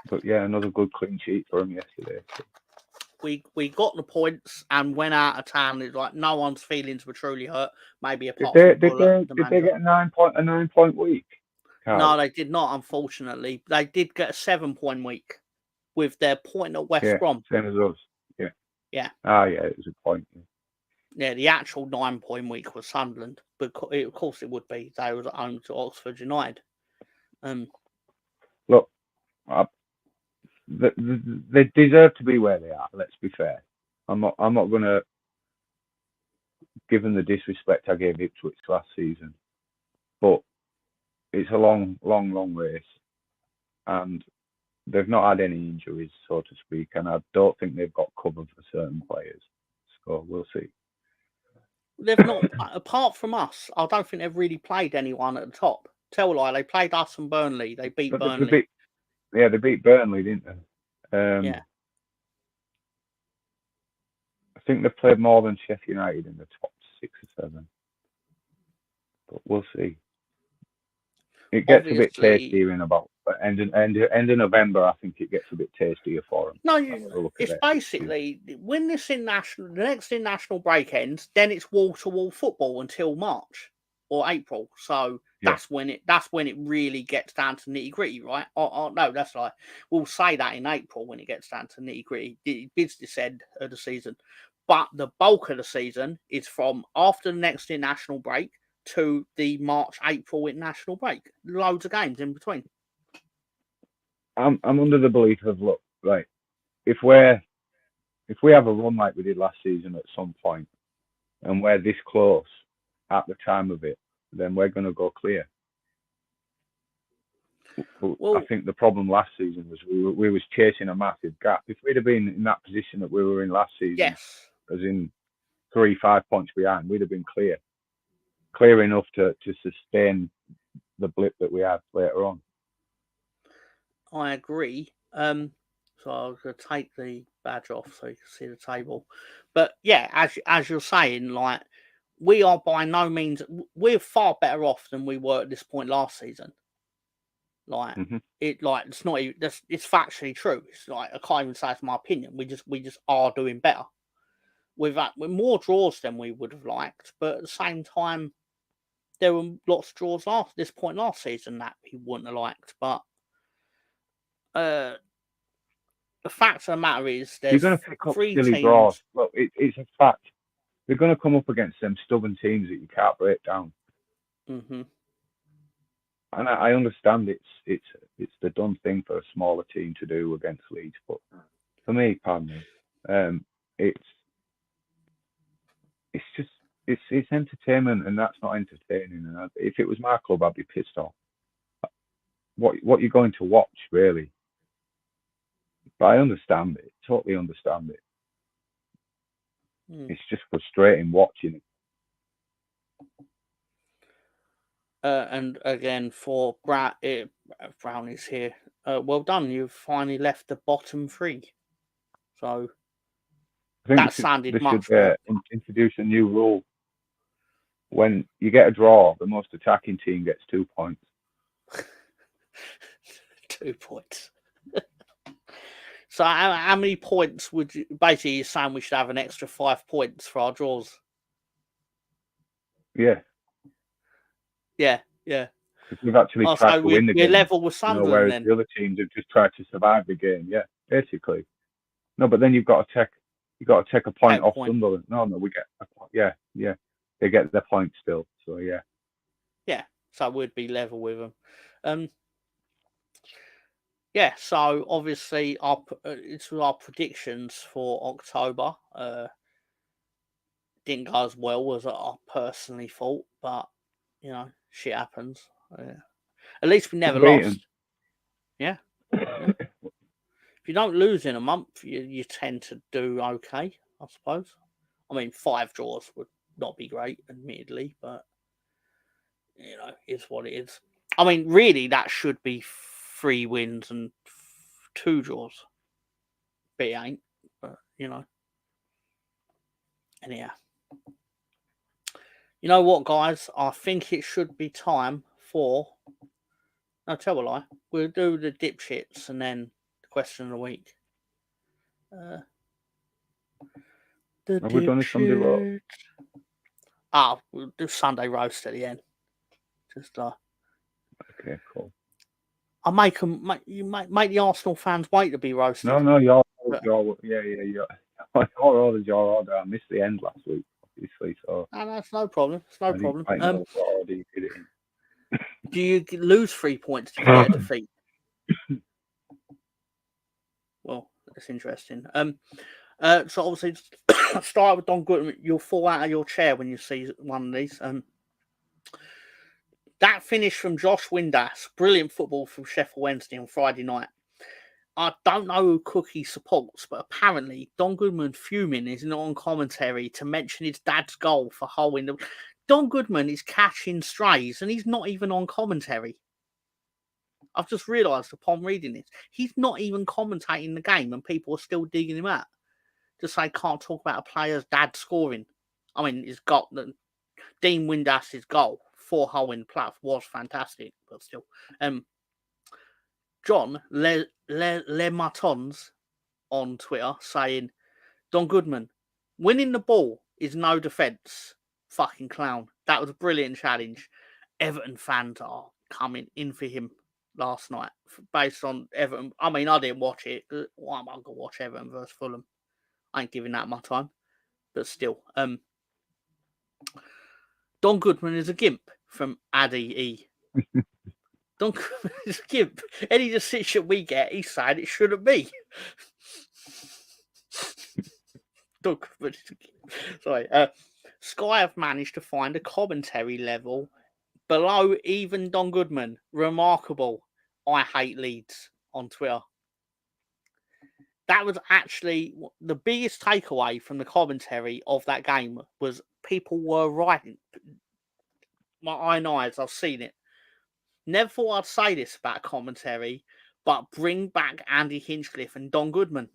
But yeah, another good clean sheet for them yesterday.
We got the points and went out of town. It's like no one's feelings were truly hurt. Maybe apart from
did they get a 9-point week? Carl?
No, they did not. Unfortunately, they did get a 7-point week with their point at West Brom.
Same as us.
Yeah.
Ah, yeah, it was a point.
Yeah, the actual 9-point week was Sunderland, but of course it would be. They were home to Oxford United.
Look, they deserve to be where they are. Let's be fair. I'm not going to give them the disrespect I gave Ipswich last season, but it's a long race, and they've not had any injuries, so to speak, and I don't think they've got cover for certain players. So we'll see.
They've not, apart from us, I don't think they've really played anyone at the top. Tell a lie, they played us and Burnley. They beat Burnley.
They beat Burnley, didn't they?
Yeah.
I think they've played more than Sheffield United in the top 6 or 7. But we'll see. It gets a bit tastier in about end of November. I think it gets a bit tastier for them.
No, it's basically when the next international break ends, then it's wall-to-wall football until March or April. So that's when it really gets down to nitty-gritty, right? No, that's right. We'll say that in April when it gets down to nitty-gritty, the business end of the season. But the bulk of the season is from after the next international break to the March-April international break. Loads of games in between.
I'm under the belief of, look, right, if we have a run like we did last season at some point, and we're this close at the time of it, then we're going to go clear. Well, I think the problem last season was we was chasing a massive gap. If we'd have been in that position that we were in last season, as in 3-5 points behind, we'd have been clear enough to sustain the blip that we had later on.
I agree. So I'll take the badge off so you can see the table. But yeah, as you're saying, like we are by no means, we're far better off than we were at this point last season. Like it's not even, it's factually true. It's like I can't even say it's my opinion. We just are doing better. With more draws than we would have liked, but at the same time, there were lots of draws this point last season that we wouldn't have liked. But the fact of the matter is, there's
you're going to pick up
3
silly
teams.
draws. Look, it's a fact. They're going to come up against them stubborn teams that you can't break down. And I understand it's the done thing for a smaller team to do against Leeds, but for me, it's entertainment, and that's not entertaining. And if it was my club, I'd be pissed off. What you're going to watch, really? But I understand it. Totally understand it. It's just frustrating watching it.
And again, for Brownies here, well done. You've finally left the bottom 3. So
I think
that sounded much better.
Introduce a new rule. When you get a draw, the most attacking team gets 2 points.
2 points. So how many points would you basically you're saying we should have an extra 5 points for our draws?
Yeah. Because we've actually tried to win the game.
We're level with Sunderland,
whereas
then.
The other teams have just tried to survive the game. Yeah, basically. No, but then you've got to take a point off Sunderland. No, we get a point. Yeah. They get their point still. So yeah.
Yeah, so we'd be level with them. Yeah, so obviously it's our predictions for October. Didn't go as well as I personally thought, but shit happens. At least we never lost. Yeah. if you don't lose in a month, you tend to do okay, I suppose. I mean, 5 draws would not be great, admittedly, but it's what it is. I mean, really, that should be 3 wins and 2 draws. But it ain't. But anyhow. You know what, guys? I think it should be time for. No, tell a lie. We'll do the dipshits and then the question of the week. The
Have we done a Sunday roast?
We'll do Sunday roast at the end. Just
Okay, cool.
I make the Arsenal fans wait to be roasted.
No, you're all orders your order. I missed the end last week, obviously. So
no, that's no problem. It's no problem.
What order you did it in.
Do you lose 3 points to get a defeat? Well, that's interesting. So obviously, start with Don Goodman. You'll fall out of your chair when you see one of these. That finish from Josh Windass, brilliant football from Sheffield Wednesday on Friday night. I don't know who Cookie supports, but apparently Don Goodman fuming is not on commentary to mention his dad's goal for Hull in the. Don Goodman is catching strays, and he's not even on commentary. I've just realised upon reading this, he's not even commentating the game, and people are still digging him out. Just say can't talk about a player's dad scoring. I mean, he's got Dean Windass's goal for Hull in the playoff was fantastic, but still. John Le Martons on Twitter saying, Don Goodman, winning the ball is no defence. Fucking clown. That was a brilliant challenge. Everton fans are coming in for him last night based on Everton. I mean, I didn't watch it. Why am I going to watch Everton versus Fulham? I ain't giving that my time. But still. Don Goodman is a gimp from Addy E. Don Goodman is a gimp. Any decision we get, he's saying it shouldn't be. Don Goodman is a gimp. Sorry. Sky have managed to find a commentary level below even Don Goodman. Remarkable. I hate Leeds on Twitter. That was actually the biggest takeaway from the commentary of that game was people were writing. My own eyes, I've seen it. Never thought I'd say this about commentary, but bring back Andy Hinchcliffe and Don Goodman.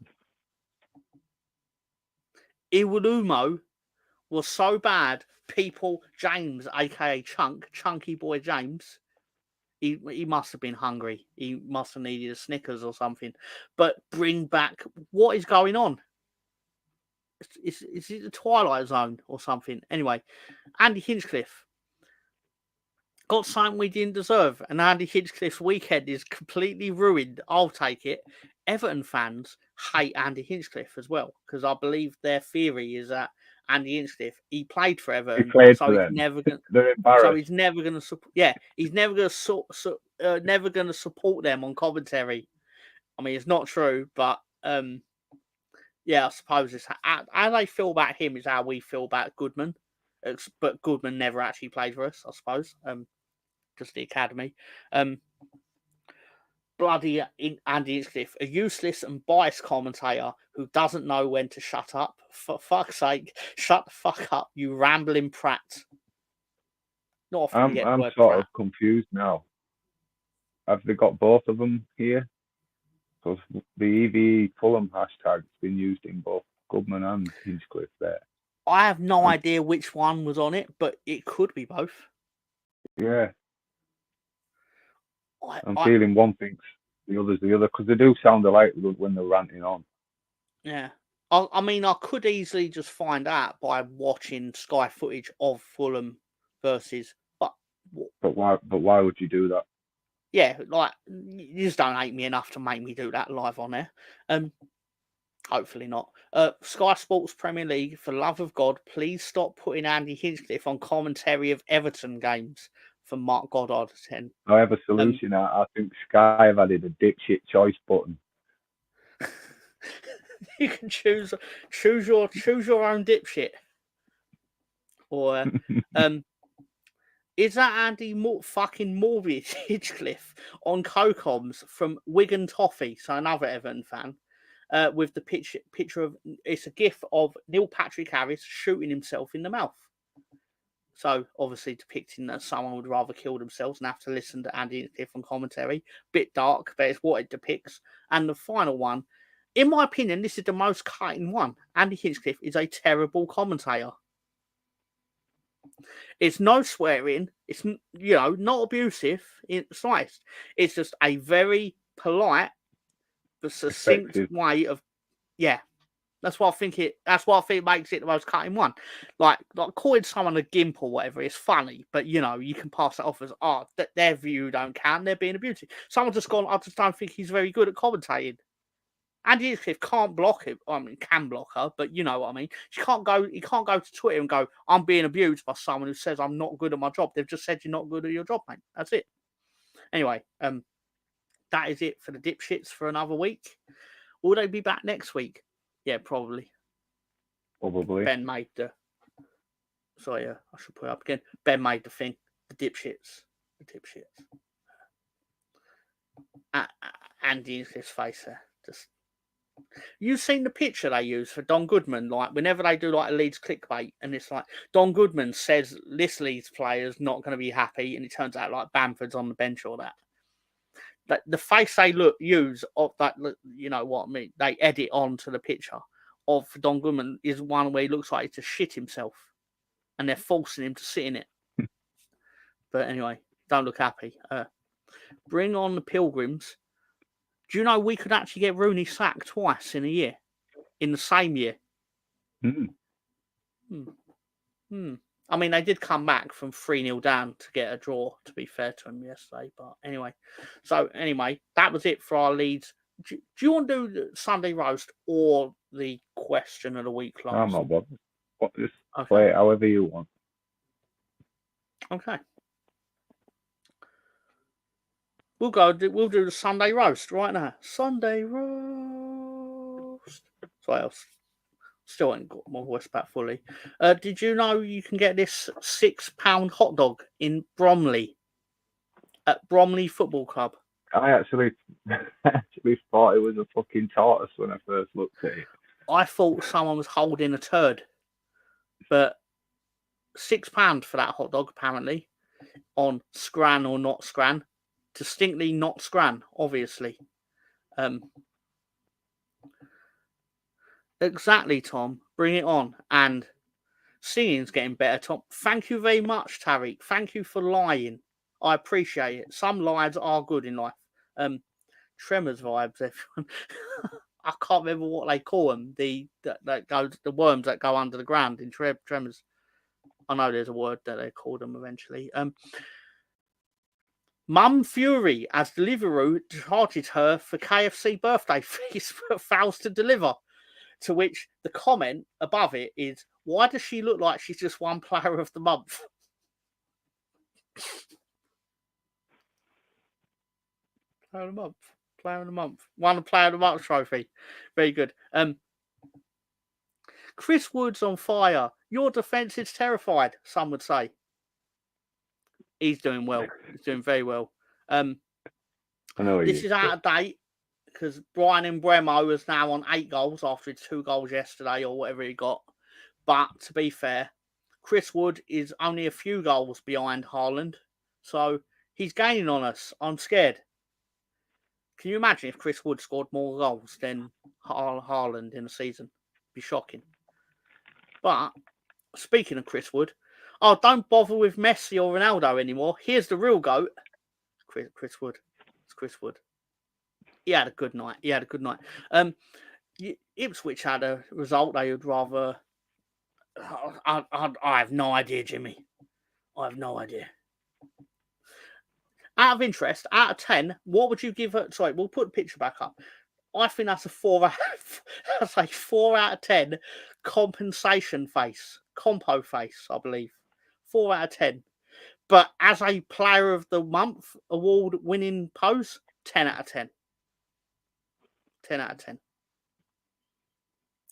Iwalumo was so bad, people, James, aka Chunky Boy James, he must have been hungry. He must have needed a Snickers or something. But bring back, what is going on? Is it the Twilight Zone or something? Anyway, Andy Hinchcliffe got something we didn't deserve, and Andy Hinchcliffe's weekend is completely ruined. I'll take it. Everton fans hate Andy Hinchcliffe as well, because I believe their theory is that Andy Hinchcliffe, he played for Everton, so he's never going. So he's never going to support. Yeah, he's never going to never going to support them on commentary. I mean, it's not true, but yeah, I suppose it's how they feel about him is how we feel about Goodman. But Goodman never actually played for us, I suppose. Just the academy. Bloody Andy Hinchcliffe, a useless and biased commentator who doesn't know when to shut up. For fuck's sake, shut the fuck up, you rambling prat. Not often
I'm sort of confused now. Have they got both of them here? Because the EV Fulham hashtag's been used in both Goodman and Hinchcliffe there.
I have no idea which one was on it, but it could be both.
Yeah. I'm feeling one thinks the other's the other, because they do sound alike when they're ranting on.
Yeah. I mean, I could easily just find out by watching Sky footage of Fulham versus... But
why would you do that?
Yeah, like, you just don't hate me enough to make me do that live on there. Hopefully not. Sky Sports Premier League, for love of God, please stop putting Andy Hinchcliffe on commentary of Everton games. From Mark Goddard 10.
I have a solution. I think Sky have added a dipshit choice button.
You can choose your own dipshit. Or Is that Andy fucking Morbius Hinchcliffe on Cocoms from Wigan Toffee, so another Everton fan, with the picture of, it's a gif of Neil Patrick Harris shooting himself in the mouth. So obviously depicting that someone would rather kill themselves than have to listen to Andy Hinchcliffe on commentary. Bit dark, but it's what it depicts. And the final one, in my opinion, this is the most cutting one. Andy Hinchcliffe is a terrible commentator. It's no swearing. It's, not abusive. It's nice. It's just a very polite but succinct way of, That's what I think makes it the most cutting one. Like calling someone a gimp or whatever is funny, but you can pass that off as their view don't count. They're being abusive. Someone just gone. I just don't think he's very good at commentating. Andy Hinchcliffe can't block him. I mean, can block her, but you know what I mean. He can't go to Twitter and go, "I'm being abused by someone who says I'm not good at my job." They've just said you're not good at your job, mate. That's it. Anyway, that is it for the dipshits for another week. Will they be back next week? Yeah, probably. Ben made the. Sorry, I should put it up again. Ben made the thing. The dipshits. Andy Hinchcliffe's face there. Just. You've seen the picture they use for Don Goodman, like whenever they do like a Leeds clickbait, and it's like Don Goodman says this Leeds player's not going to be happy, and it turns out like Bamford's on the bench or that. But the face they use of that, you know what I mean? They edit onto the picture of Don Goodman is one where he looks like he's to shit himself, and they're forcing him to sit in it. But anyway, don't look happy. Bring on the Pilgrims. Do you know we could actually get Rooney sacked twice in a year? In the same year? I mean, they did come back from 3-0 down to get a draw, to be fair to them yesterday. But anyway. That was it for our Leeds. Do you want to do the Sunday roast or the question of the week?
I'm not bothered. Just play it however you want.
Okay. We'll do the Sunday roast right now. Sunday roast. What else? Still ain't got my voice back fully. Did you know you can get this £6 hot dog in Bromley at Bromley Football Club?
I actually thought it was a fucking tortoise when I first looked at it.
I thought someone was holding a turd, but £6 for that hot dog apparently on Scran or not Scran. Distinctly not Scran, obviously. Exactly, Tom. Bring it on. And singing's getting better, Tom. Thank you very much, Tariq. Thank you for lying. I appreciate it. Some lies are good in life. Tremors vibes, everyone. I can't remember what they call them. The worms that go under the ground in Tremors. I know there's a word that they call them eventually. Mum Fury, as Deliveroo charges her for KFC birthday feast but fails to deliver. To which the comment above it is, why does she look like she's just one player of the month? Player of the month. Won a player of the month trophy. Very good. Chris Wood's on fire. Your defence is terrified, some would say. He's doing well. He's doing very well.
I know
this is out of date because Brian Mbremo is now on 8 goals after his 2 goals yesterday or whatever he got. But to be fair, Chris Wood is only a few goals behind Haaland. So he's gaining on us. I'm scared. Can you imagine if Chris Wood scored more goals than Haaland in a season? It'd be shocking. But speaking of Chris Wood, don't bother with Messi or Ronaldo anymore. Here's the real GOAT. Chris Wood. It's Chris Wood. He had a good night. Ipswich had a result they would rather... I have no idea, Jimmy. I have no idea. Out of interest, out of 10, what would you give her? Sorry, we'll put the picture back up. I think that's a 4 out of 10 compensation face. Compo face, I believe. 4 out of 10. But as a player of the month award winning pose, 10 out of 10. 10 out of 10.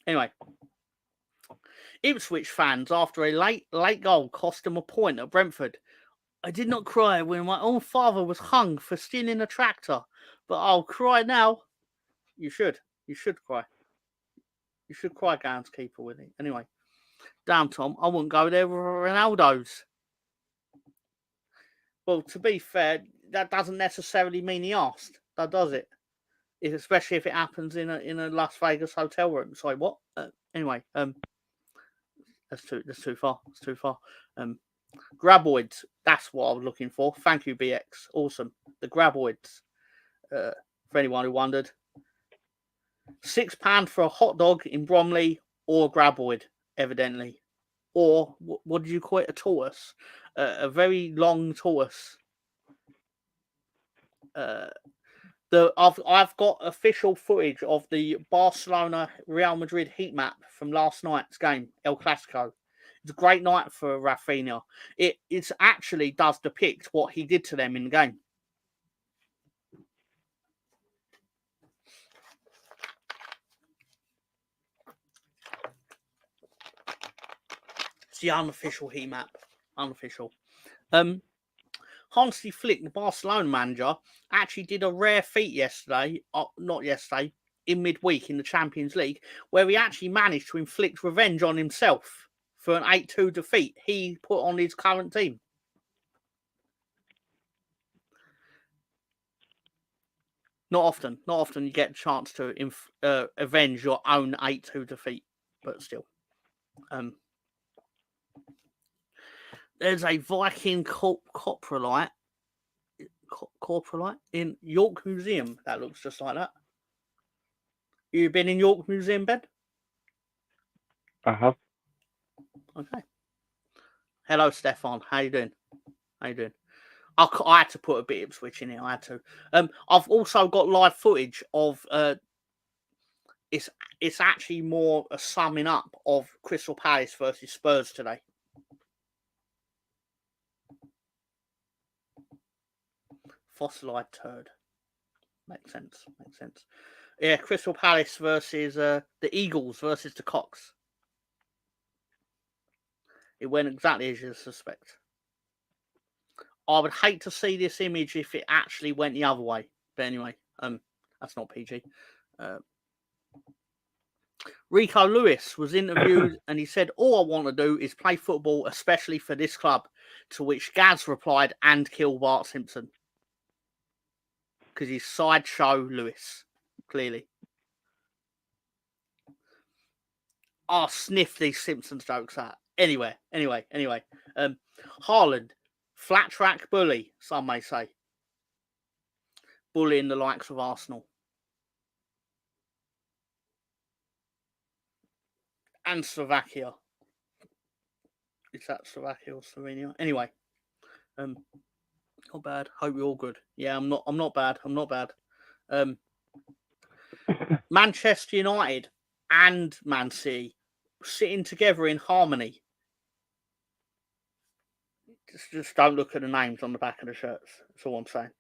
Anyway. Ipswich fans, after a late goal, cost them a point at Brentford. I did not cry when my own father was hung for stealing a tractor, but I'll cry now. You should. You should cry. You should cry, groundskeeper, with it. Anyway, damn, Tom, I wouldn't go there with Ronaldo's. Well, to be fair, that doesn't necessarily mean he asked, does it? Especially if it happens in a Las Vegas hotel room. Sorry, what? Anyway, that's too far. It's too far. Graboids, that's what I was looking for. Thank you, BX. Awesome. The graboids. For anyone who wondered, £6 for a hot dog in Bromley or a graboid, evidently, or what did you call it? A tortoise, a very long tortoise. I've got official footage of the Barcelona Real Madrid heat map from last night's game, El Clasico. It's a great night for Rafinha. It actually does depict what he did to them in the game. It's the unofficial heat map. Unofficial. Hansi Flick, the Barcelona manager, actually did a rare feat in midweek in the Champions League, where he actually managed to inflict revenge on himself for an 8-2 defeat he put on his current team. Not often you get a chance to avenge your own 8-2 defeat, but still. There's a Viking coprolite in York Museum that looks just like that. You been in York Museum, Ben?
I have.
Okay. Hello, Stefan. How you doing? I had to put a bit of Ipswich in it. I had to. I've also got live footage of. It's actually more a summing up of Crystal Palace versus Spurs today. Fossilized turd. Makes sense. Yeah, Crystal Palace versus the Eagles versus the Cocks. It went exactly as you suspect. I would hate to see this image if it actually went the other way. But anyway, that's not PG. Rico Lewis was interviewed and he said, "All I want to do is play football, especially for this club." To which Gaz replied, "And kill Bart Simpson." Because he's sideshow Lewis, clearly. I'll sniff these Simpsons jokes out. Anyway. Haaland, flat track bully, some may say. Bullying the likes of Arsenal. And Slovakia. Is that Slovakia or Slovenia? Anyway. Not bad. Hope you're all good. Yeah, I'm not bad. Manchester United and Man City sitting together in harmony. Just don't look at the names on the back of the shirts. That's all I'm saying.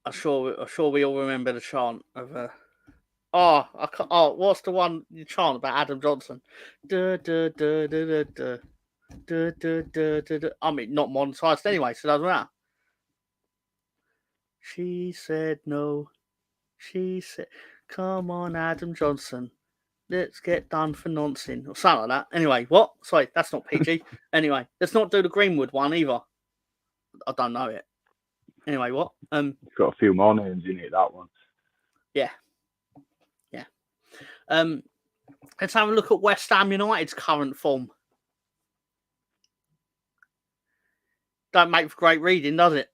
I'm sure we all remember the chant of what's the one you chant about Adam Johnson? I mean, not monetised anyway, so it doesn't matter. She said no. She said, "Come on, Adam Johnson. Let's get done for nonsense," or something like that. Anyway, what? Sorry, that's not PG. Anyway, let's not do the Greenwood one either. I don't know it. Anyway, what?
It's got a few more names in it, that one.
Yeah. Let's have a look at West Ham United's current form. Don't make for great reading, does it?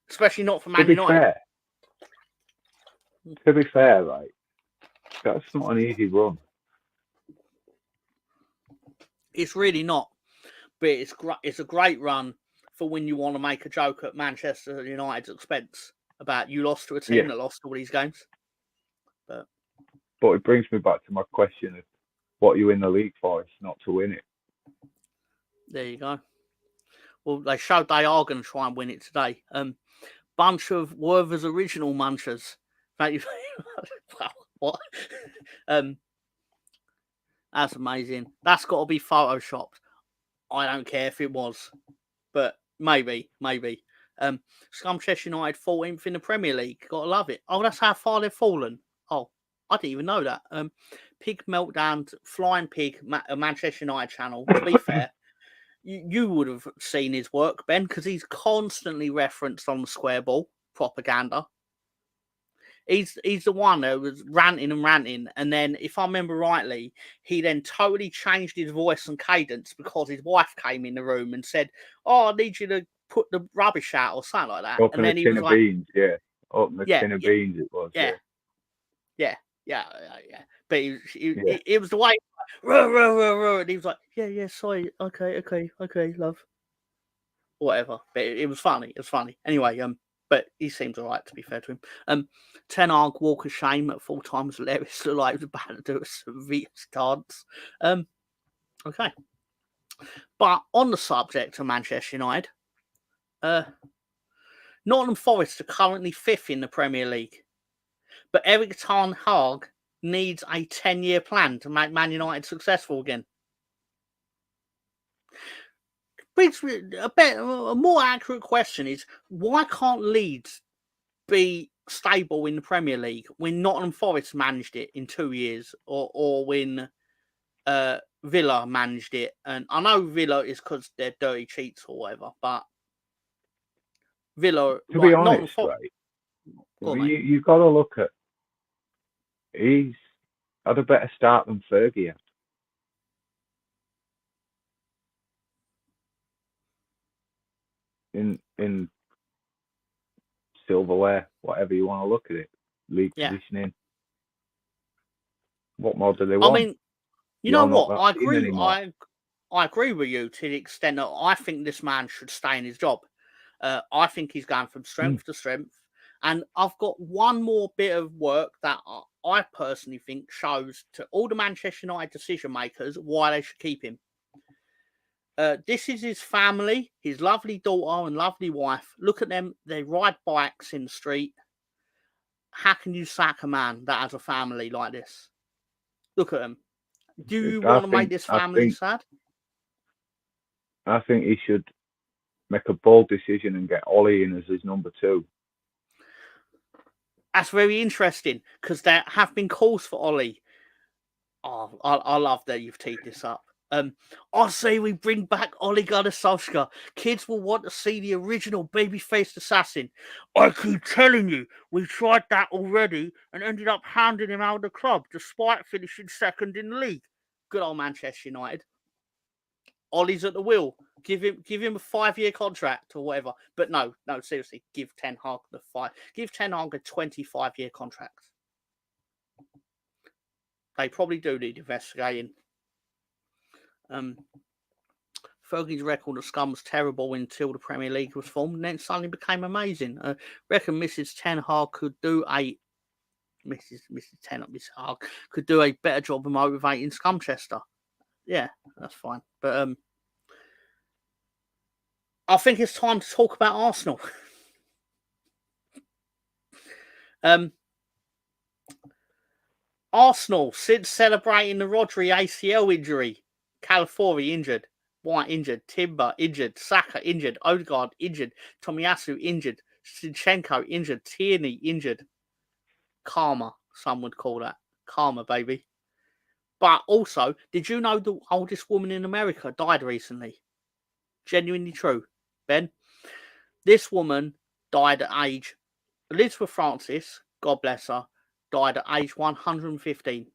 Especially not for Man United.
To be fair, right, that's not an easy run.
It's really not, but it's a great run for when you want to make a joke at Manchester United's expense about you lost to a team that lost all these games.
But it brings me back to my question of what you in the league for, it's not to win it.
There you go. Well, they showed they are going to try and win it today. Bunch of Werther's original munchers. Wow, what? That's amazing. That's got to be photoshopped. I don't care if it was, but maybe. Scum Cheshire United 14th in the Premier League. Gotta love it. Oh, that's how far they've fallen. Oh, I didn't even know that. Pig Meltdown, Flying Pig, Manchester United channel. To be fair, you would have seen his work, Ben, because he's constantly referenced on the square ball propaganda. He's the one that was ranting, and then, if I remember rightly, he then totally changed his voice and cadence because his wife came in the room and said, "Oh, I need you to put the rubbish out," or something like that.
Open
And then
a
he
tin
was
of
like,
beans, yeah. Open the tin of beans, it was.
yeah. But
Yeah.
it was the way, and he was like, yeah, sorry, okay, love, whatever. But it was funny. Anyway, but he seems alright, to be fair to him. Ten Hag walk of shame at full time was hilarious. Looked like he was about to do a Service dance. Okay. But on the subject of Manchester United, Nottingham Forest are currently 5th in the Premier League. But Erik ten Hag needs a 10-year plan to make Man United successful again. A more accurate question is, why can't Leeds be stable in the Premier League when Nottingham Forest managed it in 2 years, or when Villa managed it? And I know Villa is because they're dirty cheats or whatever, but Villa,
to be honest, right, you've got to look at, he's had a better start than Fergie had. In silverware, whatever you want to look at it, league positioning. What more do they want?
I mean, you know what? I agree. I agree with you to the extent that I think this man should stay in his job. I think he's going from strength to strength. And I've got one more bit of work that I personally think shows to all the Manchester United decision makers why they should keep him. This is his family, his lovely daughter and lovely wife. Look at them. They ride bikes in the street. How can you sack a man that has a family like this? Look at them. Do you want to make this family sad?
I think he should make a bold decision and get Ollie in as his number 2.
That's very interesting, because there have been calls for Ollie. Oh, I love that you've teed this up. I say we bring back Ole Gunnar Solskjaer. Kids will want to see the original baby-faced assassin. I keep telling you, we tried that already and ended up handing him out of the club despite finishing second in the league. Good old Manchester United. Ollie's at the wheel. Give him a 5-year contract or whatever. But no, seriously, give Ten Hag Give Ten Hag a 25-year contract. They probably do need investigating. Fergie's record of Scum was terrible until the Premier League was formed, and then suddenly became amazing. Reckon Mrs. Ten Hag could do a could do a better job of motivating Scumchester. Yeah, that's fine. But I think it's time to talk about Arsenal. Arsenal, since celebrating the Rodri ACL injury, Calafiori injured, White injured, Timber injured, Saka injured, Odegaard injured, Tomiyasu injured, Zinchenko injured, Tierney injured. Karma, some would call that. Karma, baby. But also, did you know the oldest woman in America died recently? Genuinely true, Ben. This woman died at age... Elizabeth Francis, God bless her, died at age 115.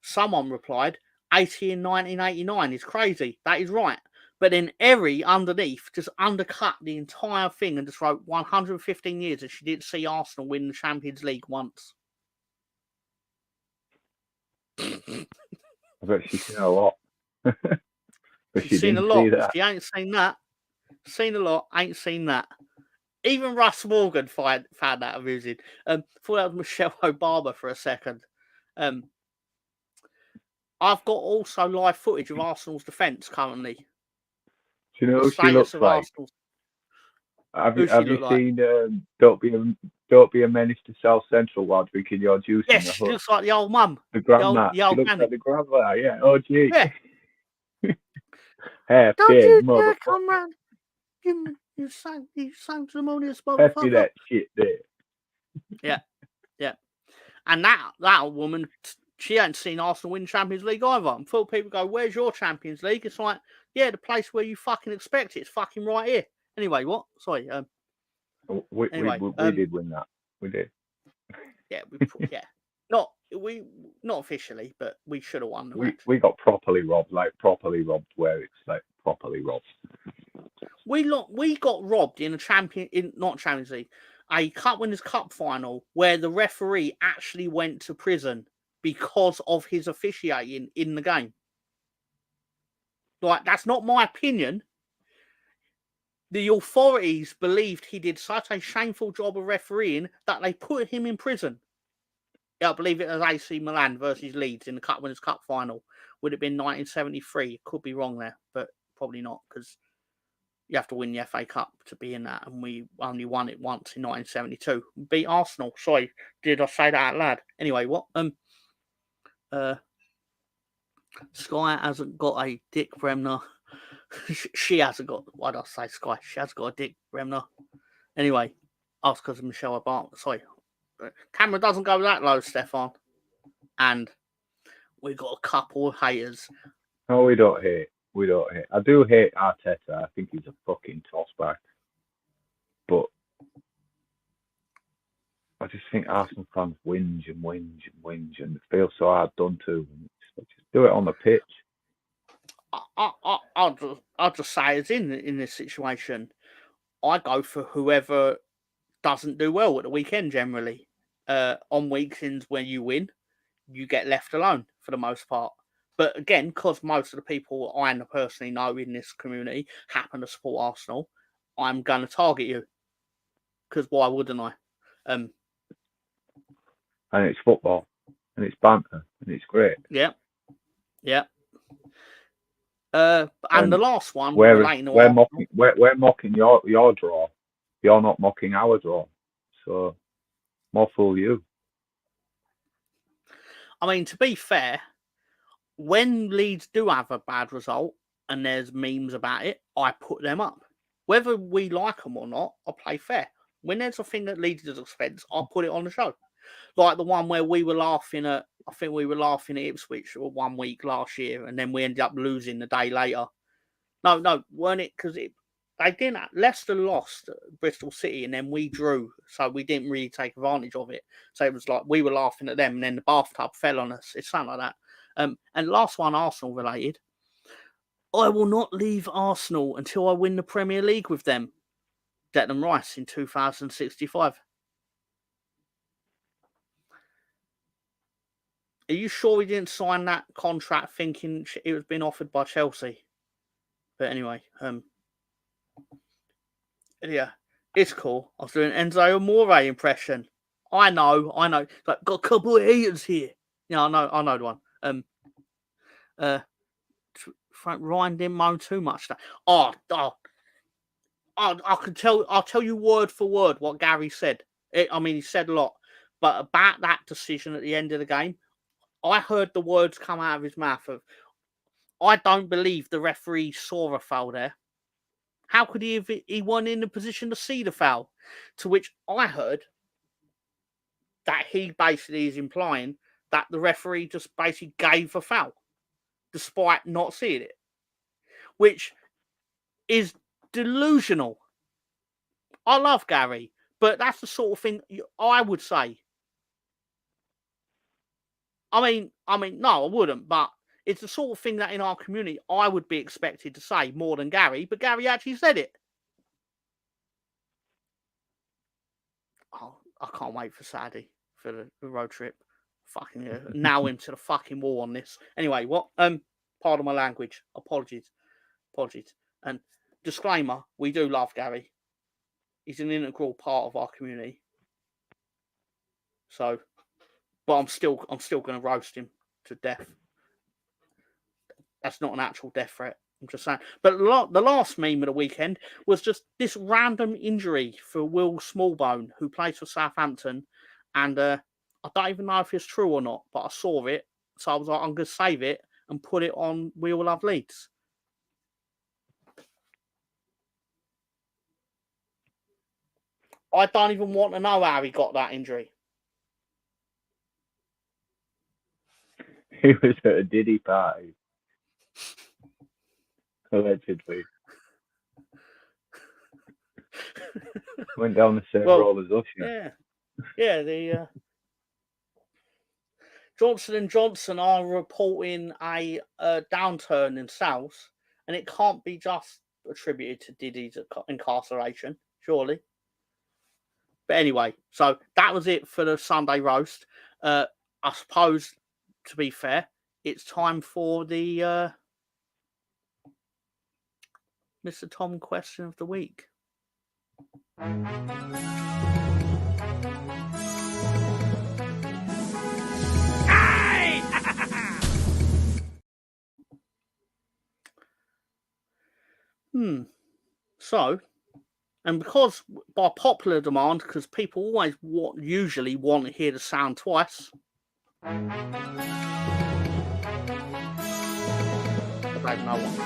Someone replied, 80 in 1989 is crazy. That is right. But then Eri underneath just undercut the entire thing and just wrote 115 years and she didn't see Arsenal win the Champions League once.
I bet she's seen a lot. But
she's seen a lot. She ain't seen that. Seen a lot, ain't seen that. Even Russ Morgan found that amusing. Thought that was Michelle Obama for a second. I've got also live footage of Arsenal's defence currently.
Do you know who she looks like? Have you seen Don't Be Don't be a menace to South Central while drinking your juice in
Yes,
the
she
hut.
looks like the old mum.
The grandma.
The old
She looks
granny.
like the grandma. Yeah. Oh, gee.
Yeah.
Half
Don't
dead
you dare
motherfucker.
come round. You sanctimonious
Pass me
motherfucker.
that shit there.
Yeah. And that woman, she ain't seen Arsenal win Champions League either. And full people go, "Where's your Champions League?" It's like, yeah, the place where you fucking expect it. It's fucking right here. Anyway, what? Sorry.
We did win that. We did.
Yeah, not officially, but we should have won the match.
We got properly robbed, where it's like properly robbed.
We got robbed in not Champions League, a Cup Winners' Cup final where the referee actually went to prison because of his officiating in the game. Like, that's not my opinion. The authorities believed he did such a shameful job of refereeing that they put him in prison. Yeah, I believe it was AC Milan versus Leeds in the Cup Winners' Cup final. Would have been 1973. Could be wrong there, but probably not, because you have to win the FA Cup to be in that, and we only won it once in 1972. Beat Arsenal. Sorry, did I say that out loud? Anyway, what? Sky hasn't got a Dick Bremner. She hasn't got. Why did I say Sky? She has got a Dick Bremner. Anyway, that's because of Michelle Obama. Sorry, camera doesn't go that low, Stefan. And we got a couple of haters.
No, we don't hate. I do hate Arteta. I think he's a fucking tossback. But I just think Arsenal fans whinge and feel so hard done to. Just do it on the pitch.
I'll just say as in this situation, I go for whoever doesn't do well at the weekend generally. On weekends when you win, you get left alone for the most part. But again, because most of the people I personally know in this community happen to support Arsenal, I'm going to target you. Because why wouldn't I?
And it's football, and it's banter, and it's great.
Yeah. And the last one,
we're mocking your draw. You're not mocking our draw, so more fool you.
I mean, to be fair, when Leeds do have a bad result and there's memes about it, I put them up. Whether we like them or not, I play fair. When there's a thing that Leeds does expense, I'll put it on the show. Like the one where we were laughing at, I think we were laughing at Ipswich 1 week last year, and then we ended up losing the day later. No, weren't it? Because they didn't. Leicester lost Bristol City, and then we drew, so we didn't really take advantage of it. So it was like we were laughing at them, and then the bathtub fell on us. It's something like that. And last one, Arsenal related. I will not leave Arsenal until I win the Premier League with them. Declan Rice in 2065. Are you sure he didn't sign that contract thinking it was being offered by Chelsea? But anyway, yeah, it's cool. I was doing Enzo Amore impression. I know. Like, got a couple of haters here. Yeah, I know the one. Ryan didn't moan too much. I can tell. I'll tell you word for word what Gary said. He said a lot, but about that decision at the end of the game, I heard the words come out of his mouth of, "I don't believe the referee saw a foul there. How could he have? He wasn't in the position to see the foul." To which I heard that he basically is implying that the referee just basically gave a foul, despite not seeing it, which is delusional. I love Gary, but that's the sort of thing I would say. No, I wouldn't, but it's the sort of thing that in our community I would be expected to say more than Gary, but Gary actually said it. Oh, I can't wait for Saturday for the road trip. Fucking nail him to the fucking wall on this. Anyway, what? Pardon my language. Apologies. And disclaimer: we do love Gary. He's an integral part of our community. So, but I'm still going to roast him to death. That's not an actual death threat. I'm just saying. But the last meme of the weekend was just this random injury for Will Smallbone, who plays for Southampton. And I don't even know if it's true or not, but I saw it. So I was like, I'm going to save it and put it on We All Love Leeds. I don't even want to know how he got that injury.
He was at a Diddy party. Allegedly. Went down the same roll as us.
Yeah. The Johnson & Johnson are reporting a downturn in sales, and it can't be just attributed to Diddy's incarceration, surely. But anyway, so that was it for the Sunday roast. I suppose, to be fair, it's time for the Mr. Tom question of the week. So, and because by popular demand, because people always usually want to hear the sound twice. I don't know what.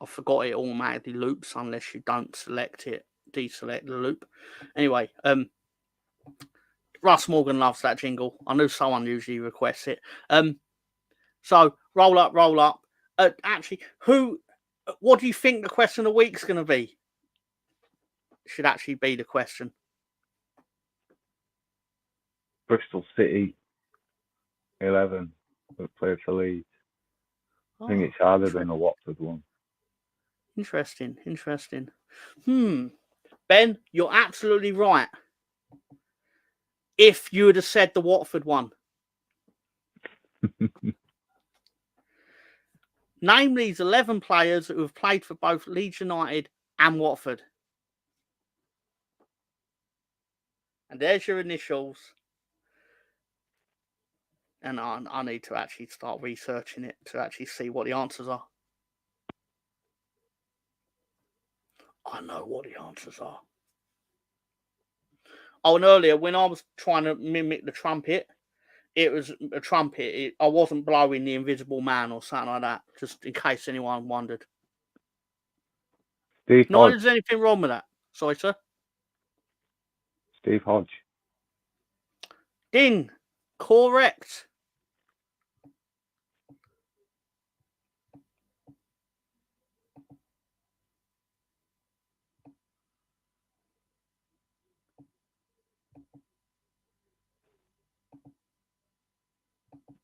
I forgot it automatically loops unless you don't select it, deselect the loop. Anyway, Russ Morgan loves that jingle. I knew someone usually requests it. So roll up. Actually, what do you think the question of the week's going to be? Should actually be the question.
Bristol City 11 that played for Leeds. I think it's harder than the Watford one.
Interesting. Ben, you're absolutely right. If you would have said the Watford one. Name these 11 players who have played for both Leeds United and Watford. And there's your initials. And I need to actually start researching it to actually see what the answers are. I know what the answers are. Oh, and earlier, when I was trying to mimic the trumpet, it was a trumpet. I wasn't blowing the Invisible Man or something like that, just in case anyone wondered.
Steve
Not
Hodge.
there's anything wrong with that. Sorry, sir.
Steve Hodge.
Ding. Correct.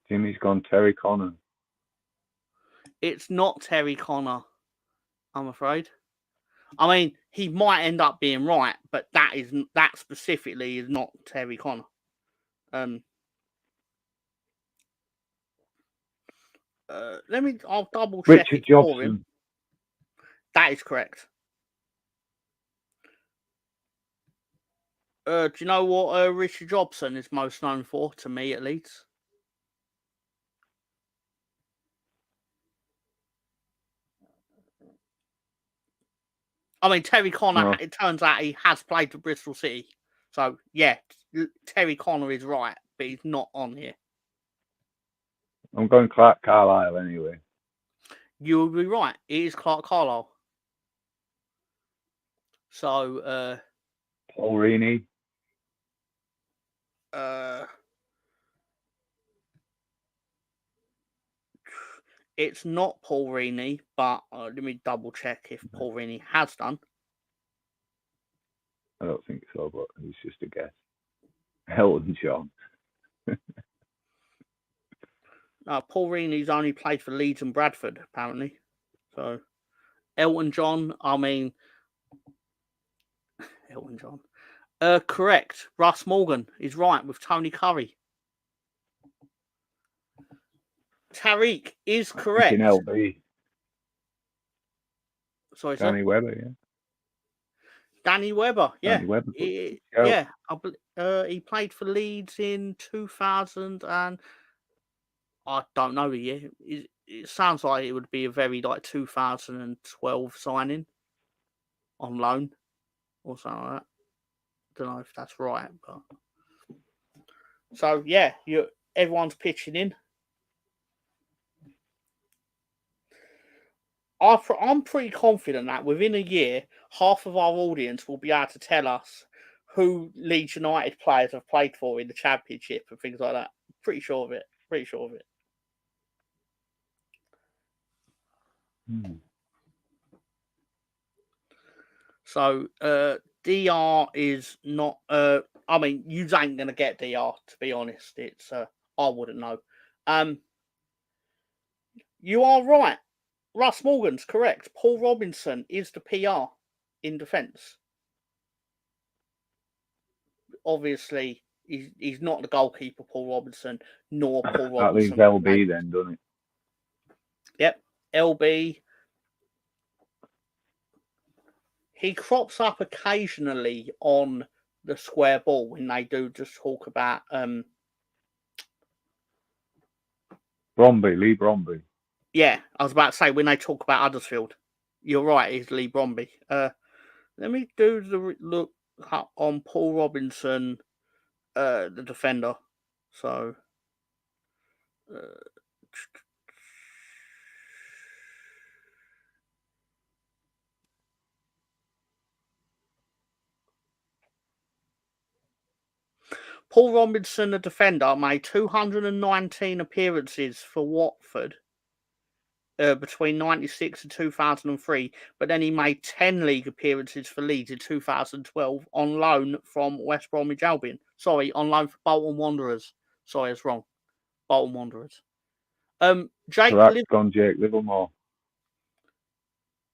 Jimmy's gone Terry Connor.
It's not Terry Connor, I'm afraid. I mean, he might end up being right, but that specifically is not Terry Connor. I'll double check
Richard
it for him.
Jobson.
That is correct. Do you know what Richard Jobson is most known for, to me at least? I mean, Terry Connor, It turns out he has played for Bristol City. So, yeah, Terry Connor is right, but he's not on here.
I'm going Clark Carlisle anyway.
You will be right. It is Clark Carlisle. So,
Paul Reaney.
It's not Paul Reaney, but let me double check if Paul Reaney has done.
I don't think so, but it's just a guess. Elton John.
Paul Reaney's only played for Leeds and Bradford, apparently. So, Elton John, Elton John. Correct. Russ Morgan is right with Tony Curry. Tariq is correct.
LB.
Sorry,
Danny
sir.
Webber, yeah.
Danny Webber, yeah.
Danny Webber.
Yeah. He played for Leeds in 2000 and I don't know the year. It sounds like it would be a very 2012 signing on loan or something like that. Don't know if that's right, but so yeah, everyone's pitching in. I'm pretty confident that within a year, half of our audience will be able to tell us who Leeds United players have played for in the Championship and things like that. Pretty sure of it. So DR is not. I mean, you ain't gonna get DR, to be honest. It's I wouldn't know. You are right. Russ Morgan's correct. Paul Robinson is the PR in defence. Obviously, he's not the goalkeeper, Paul Robinson, nor Paul
That
Robinson.
leaves LB then, doesn't it?
Yep, LB. He crops up occasionally on the square ball when they do just talk about
Lee Bromby.
Yeah, I was about to say when they talk about Huddersfield. You're right, it's Lee Bromby. Let me do the look on Paul Robinson, the defender. So, Paul Robinson, the defender, made 219 appearances for Watford between 96 and 2003, but then he made 10 league appearances for Leeds in 2012 on loan from West Bromwich Albion. Sorry, on loan for Bolton Wanderers. Sorry, it's wrong. Bolton Wanderers. Jake
Livermore.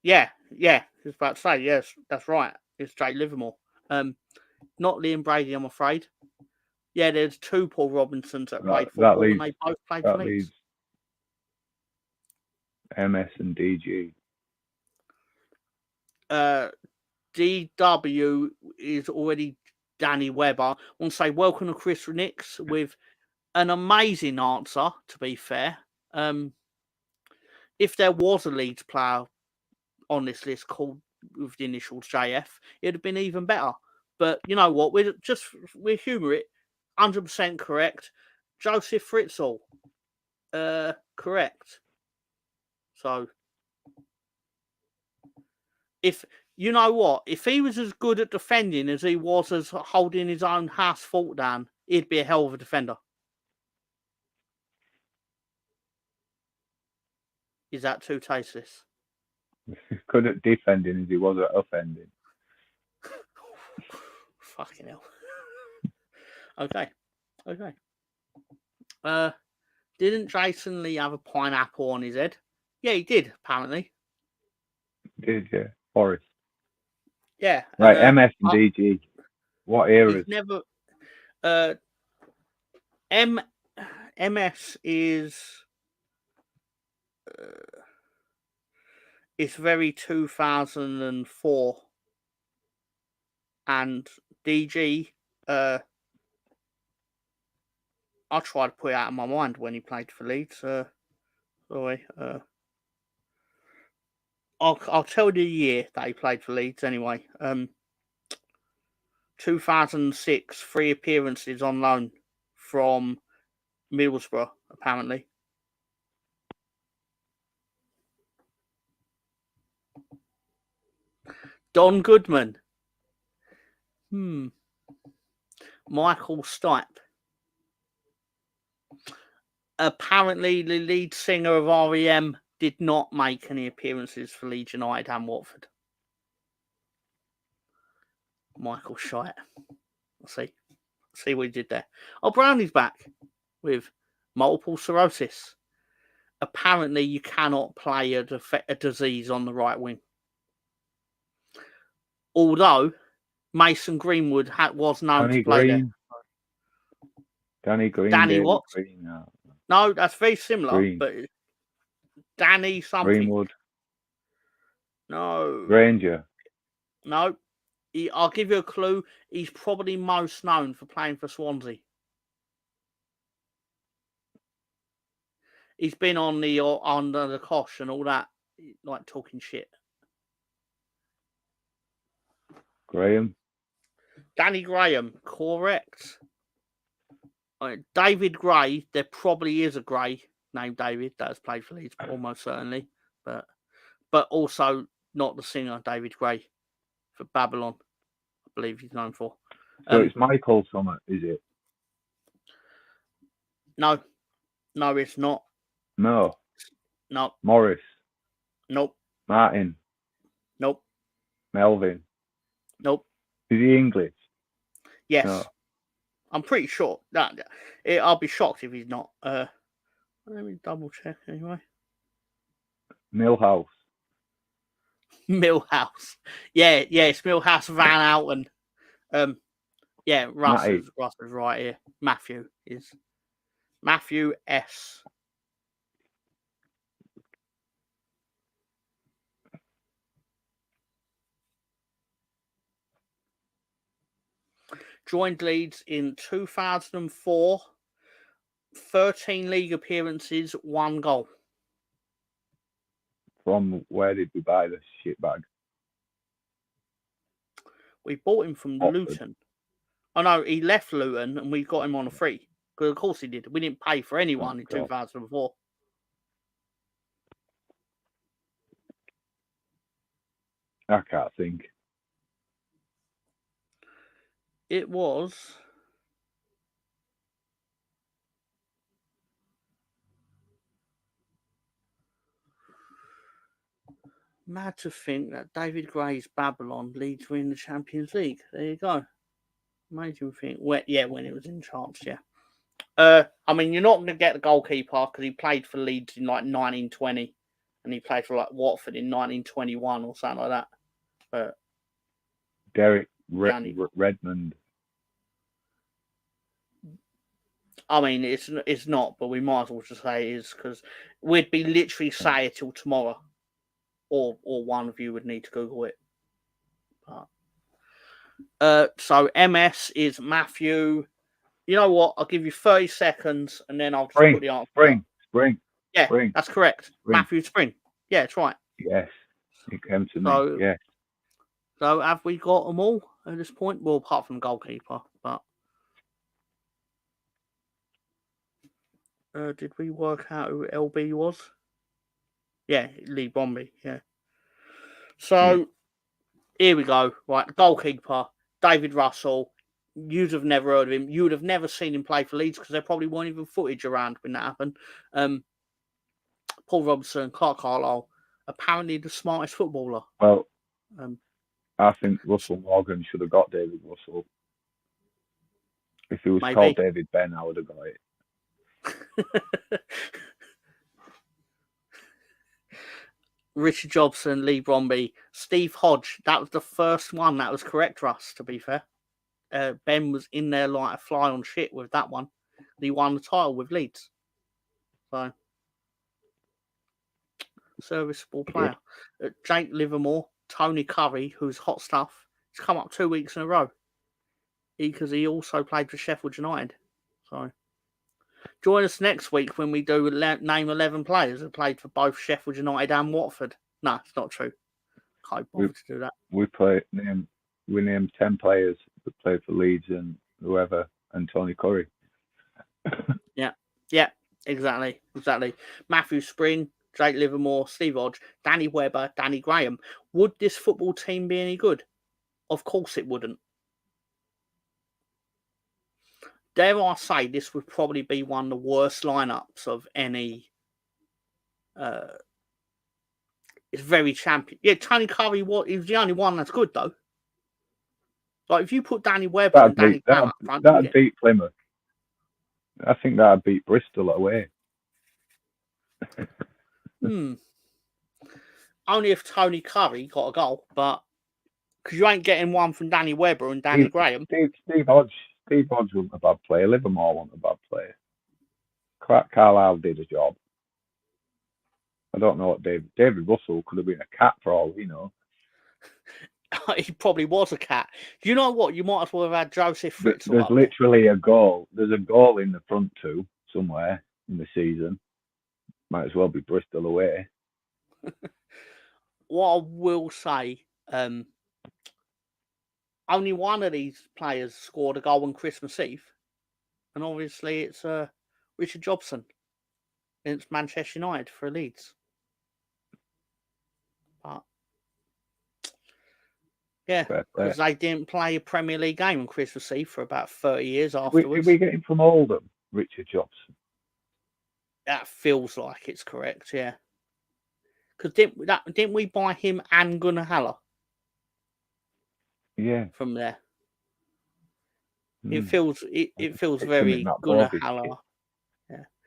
Yeah, I was about to say, yes, that's right. It's Jake Livermore. Not Liam Brady, I'm afraid. Yeah, there's two Paul Robinsons that played football, and they both played for Leeds.
MS and DG.
DW is already Danny Webber. I want to say welcome to Chris Nix with an amazing answer, to be fair. If there was a Leeds player on this list called with the initials JF, it'd have been even better. But you know what? We humour it. 100% correct. Joseph Fritzl. Correct. So if you know what, if he was as good at defending as he was as holding his own house fort down, he'd be a hell of a defender. Is that too tasteless?
Good at defending as he was at offending.
Fucking hell. Okay. Didn't Jason Lee have a pineapple on his head? Yeah, he did, apparently.
Did, yeah. Forest.
Yeah.
Right, MS and DG. What eras?
Never. MS is. It's very 2004. And DG. I tried to put it out of my mind when he played for Leeds. Sorry. I'll tell you the year that he played for Leeds anyway. 2006, 3 appearances on loan from Middlesbrough, apparently. Don Goodman. Michael Stipe. Apparently, the lead singer of R.E.M. did not make any appearances for Leeds United and Watford. Michael Shite. See what he did there. Oh, Brownie's back with multiple sclerosis. Apparently, you cannot play a disease on the right wing. Although Mason Greenwood was known to play there.
Danny Green.
Danny what?
Green,
no, that's very similar.
Green.
But Danny something.
Greenwood.
No.
Granger.
No. I'll give you a clue. He's probably most known for playing for Swansea. He's been on the under the cosh and all that, like talking shit.
Graham.
Danny Graham, correct. David Gray, there probably is a Gray named David that has played for Leeds, almost certainly, but also not the singer David Gray for Babylon, I believe he's known for.
So it's Michael Summit, is it?
No, it's not.
No.
No.
Morris.
Nope.
Martin.
Nope.
Melvin.
Nope.
Is he English?
Yes.
No.
I'm pretty sure that I'll be shocked if he's not. Let me double check anyway.
Millhouse.
Millhouse. Yeah, it's Millhouse Van Outen. Yeah, Russ is right here. Matthew S. Joined Leeds in 2004. 13 league appearances, 1 goal.
From where did we buy this shitbag?
We bought him from
Watford.
Luton. Oh no, he left Luton and we got him on a free. Because of course he did. We didn't pay for anyone in 2004.
I can't think.
It was mad to think that David Gray's Babylon Leeds were in the Champions League. There you go. Made you think. When it was in chance, yeah. I mean, you're not going to get the goalkeeper because he played for Leeds in like 1920 and he played for like Watford in 1921 or something like that. But
Derek Redmond.
I mean, it's not, but we might as well just say it is because we'd be literally say it till tomorrow, or one of you would need to Google it. So MS is Matthew. You know what? I'll give you 30 seconds and then I'll just put the answer.
Spring.
Yeah,
Spring.
That's correct.
Spring.
Matthew Spring. Yeah, that's right.
Yes, it came to me. Yeah.
So have we got them all at this point? Well, apart from goalkeeper, but did we work out who LB was? Yeah, Lee Bromby. Yeah. So here we go. Right, goalkeeper David Russell. You'd have never heard of him. You would have never seen him play for Leeds because there probably weren't even footage around when that happened. Paul Robinson, Clark Carlisle, apparently the smartest footballer.
Well, I think Russell Morgan should have got David Russell. If he was called David Ben, I would have got it.
Richard Jobson, Lee Bromby, Steve Hodge. That was the first one that was correct, Russ, to be fair. Ben was in there like a fly on shit with that one. He won the title with Leeds. So, serviceable player. Jake Livermore, Tony Curry, who's hot stuff. He's come up 2 weeks in a row. Because he also played for Sheffield United. So, join us next week when we do name 11 players who played for both Sheffield United and Watford. No, it's not true. Can't bother to do that.
We named 10 players that played for Leeds and whoever, and Tony Curry.
Yeah, exactly. Matthew Spring, Jake Livermore, Steve Hodge, Danny Webber, Danny Graham. Would this football team be any good? Of course it wouldn't. Dare I say, this would probably be one of the worst lineups of any. It's very champion. Yeah, Tony Curry. He was the only one that's good though. Like if you put Danny Webber and Danny Graham up front,
that'd beat Plymouth. I think that'd beat Bristol away.
Only if Tony Curry got a goal, but because you ain't getting one from Danny Webber and Danny Graham.
Steve Hodge wasn't a bad player. Livermore wasn't a bad player. Carlisle did a job. I don't know what David Russell could have been a cat for all we know.
He probably was a cat. You know what? You might as well have had Joseph Fritzl
There's
up there.
literally a goal. There's a goal in the front two somewhere in the season. Might as well be Bristol away.
What I will say, only one of these players scored a goal on Christmas Eve, and obviously it's Richard Jobson against Manchester United for Leeds. But yeah, because they didn't play a Premier League game on Christmas Eve for about 30 years afterwards.
Did we get him from Oldham, Richard Jobson?
That feels like it's correct, yeah. Because didn't we buy him and Gunnar Haller?
Yeah.
From there. It feels
It's
very Gunnar Haller.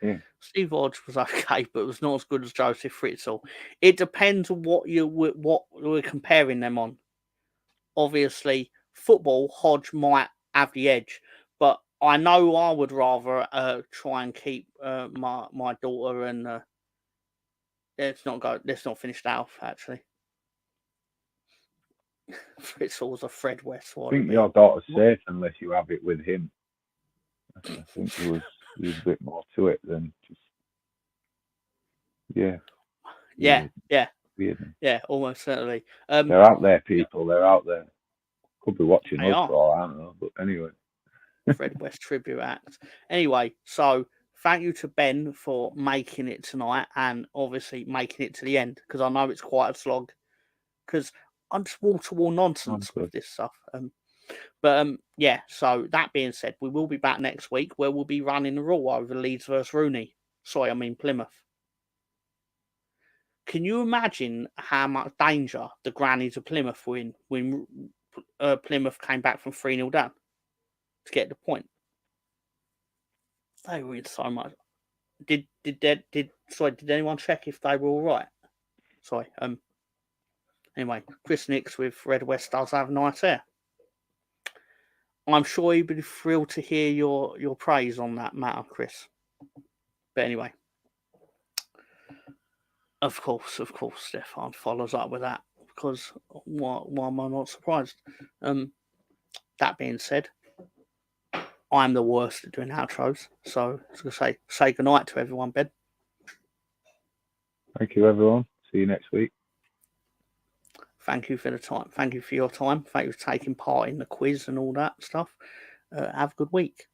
Yeah.
Steve Hodge was okay, but it was not as good as Joseph Fritzl. It depends on what we're comparing them on. Obviously, football, Hodge might have the edge, but I know I would rather try and keep my daughter and let's not finish that off actually. Fritzl's a Fred West.
I think your daughter's safe unless you have it with him. I think there was a bit more to it than just
yeah, almost certainly.
They're out there, people. They're out there. Could be watching us for all I don't know, but anyway.
Fred West tribute act. Anyway, so thank you to Ben for making it tonight and obviously making it to the end because I know it's quite a slog because I'm just wall-to-wall nonsense with this stuff. Yeah, so that being said, we will be back next week where we'll be running the rule over Leeds versus Rooney. Sorry, I mean Plymouth. Can you imagine how much danger the grannies of Plymouth were in when Plymouth came back from 3-0 down to get the point? They were in so much. Did anyone check if they were all right? Sorry. Anyway, Chris Nix with Red West does have nice hair. I'm sure he'd be thrilled to hear your praise on that matter, Chris. But anyway, of course, Stefan follows up with that because why am I not surprised? That being said, I'm the worst at doing outros, so I was going to say goodnight to everyone, Ben.
Thank you, everyone. See you next week.
Thank you for the time. Thank you for your time. Thank you for taking part in the quiz and all that stuff. Have a good week.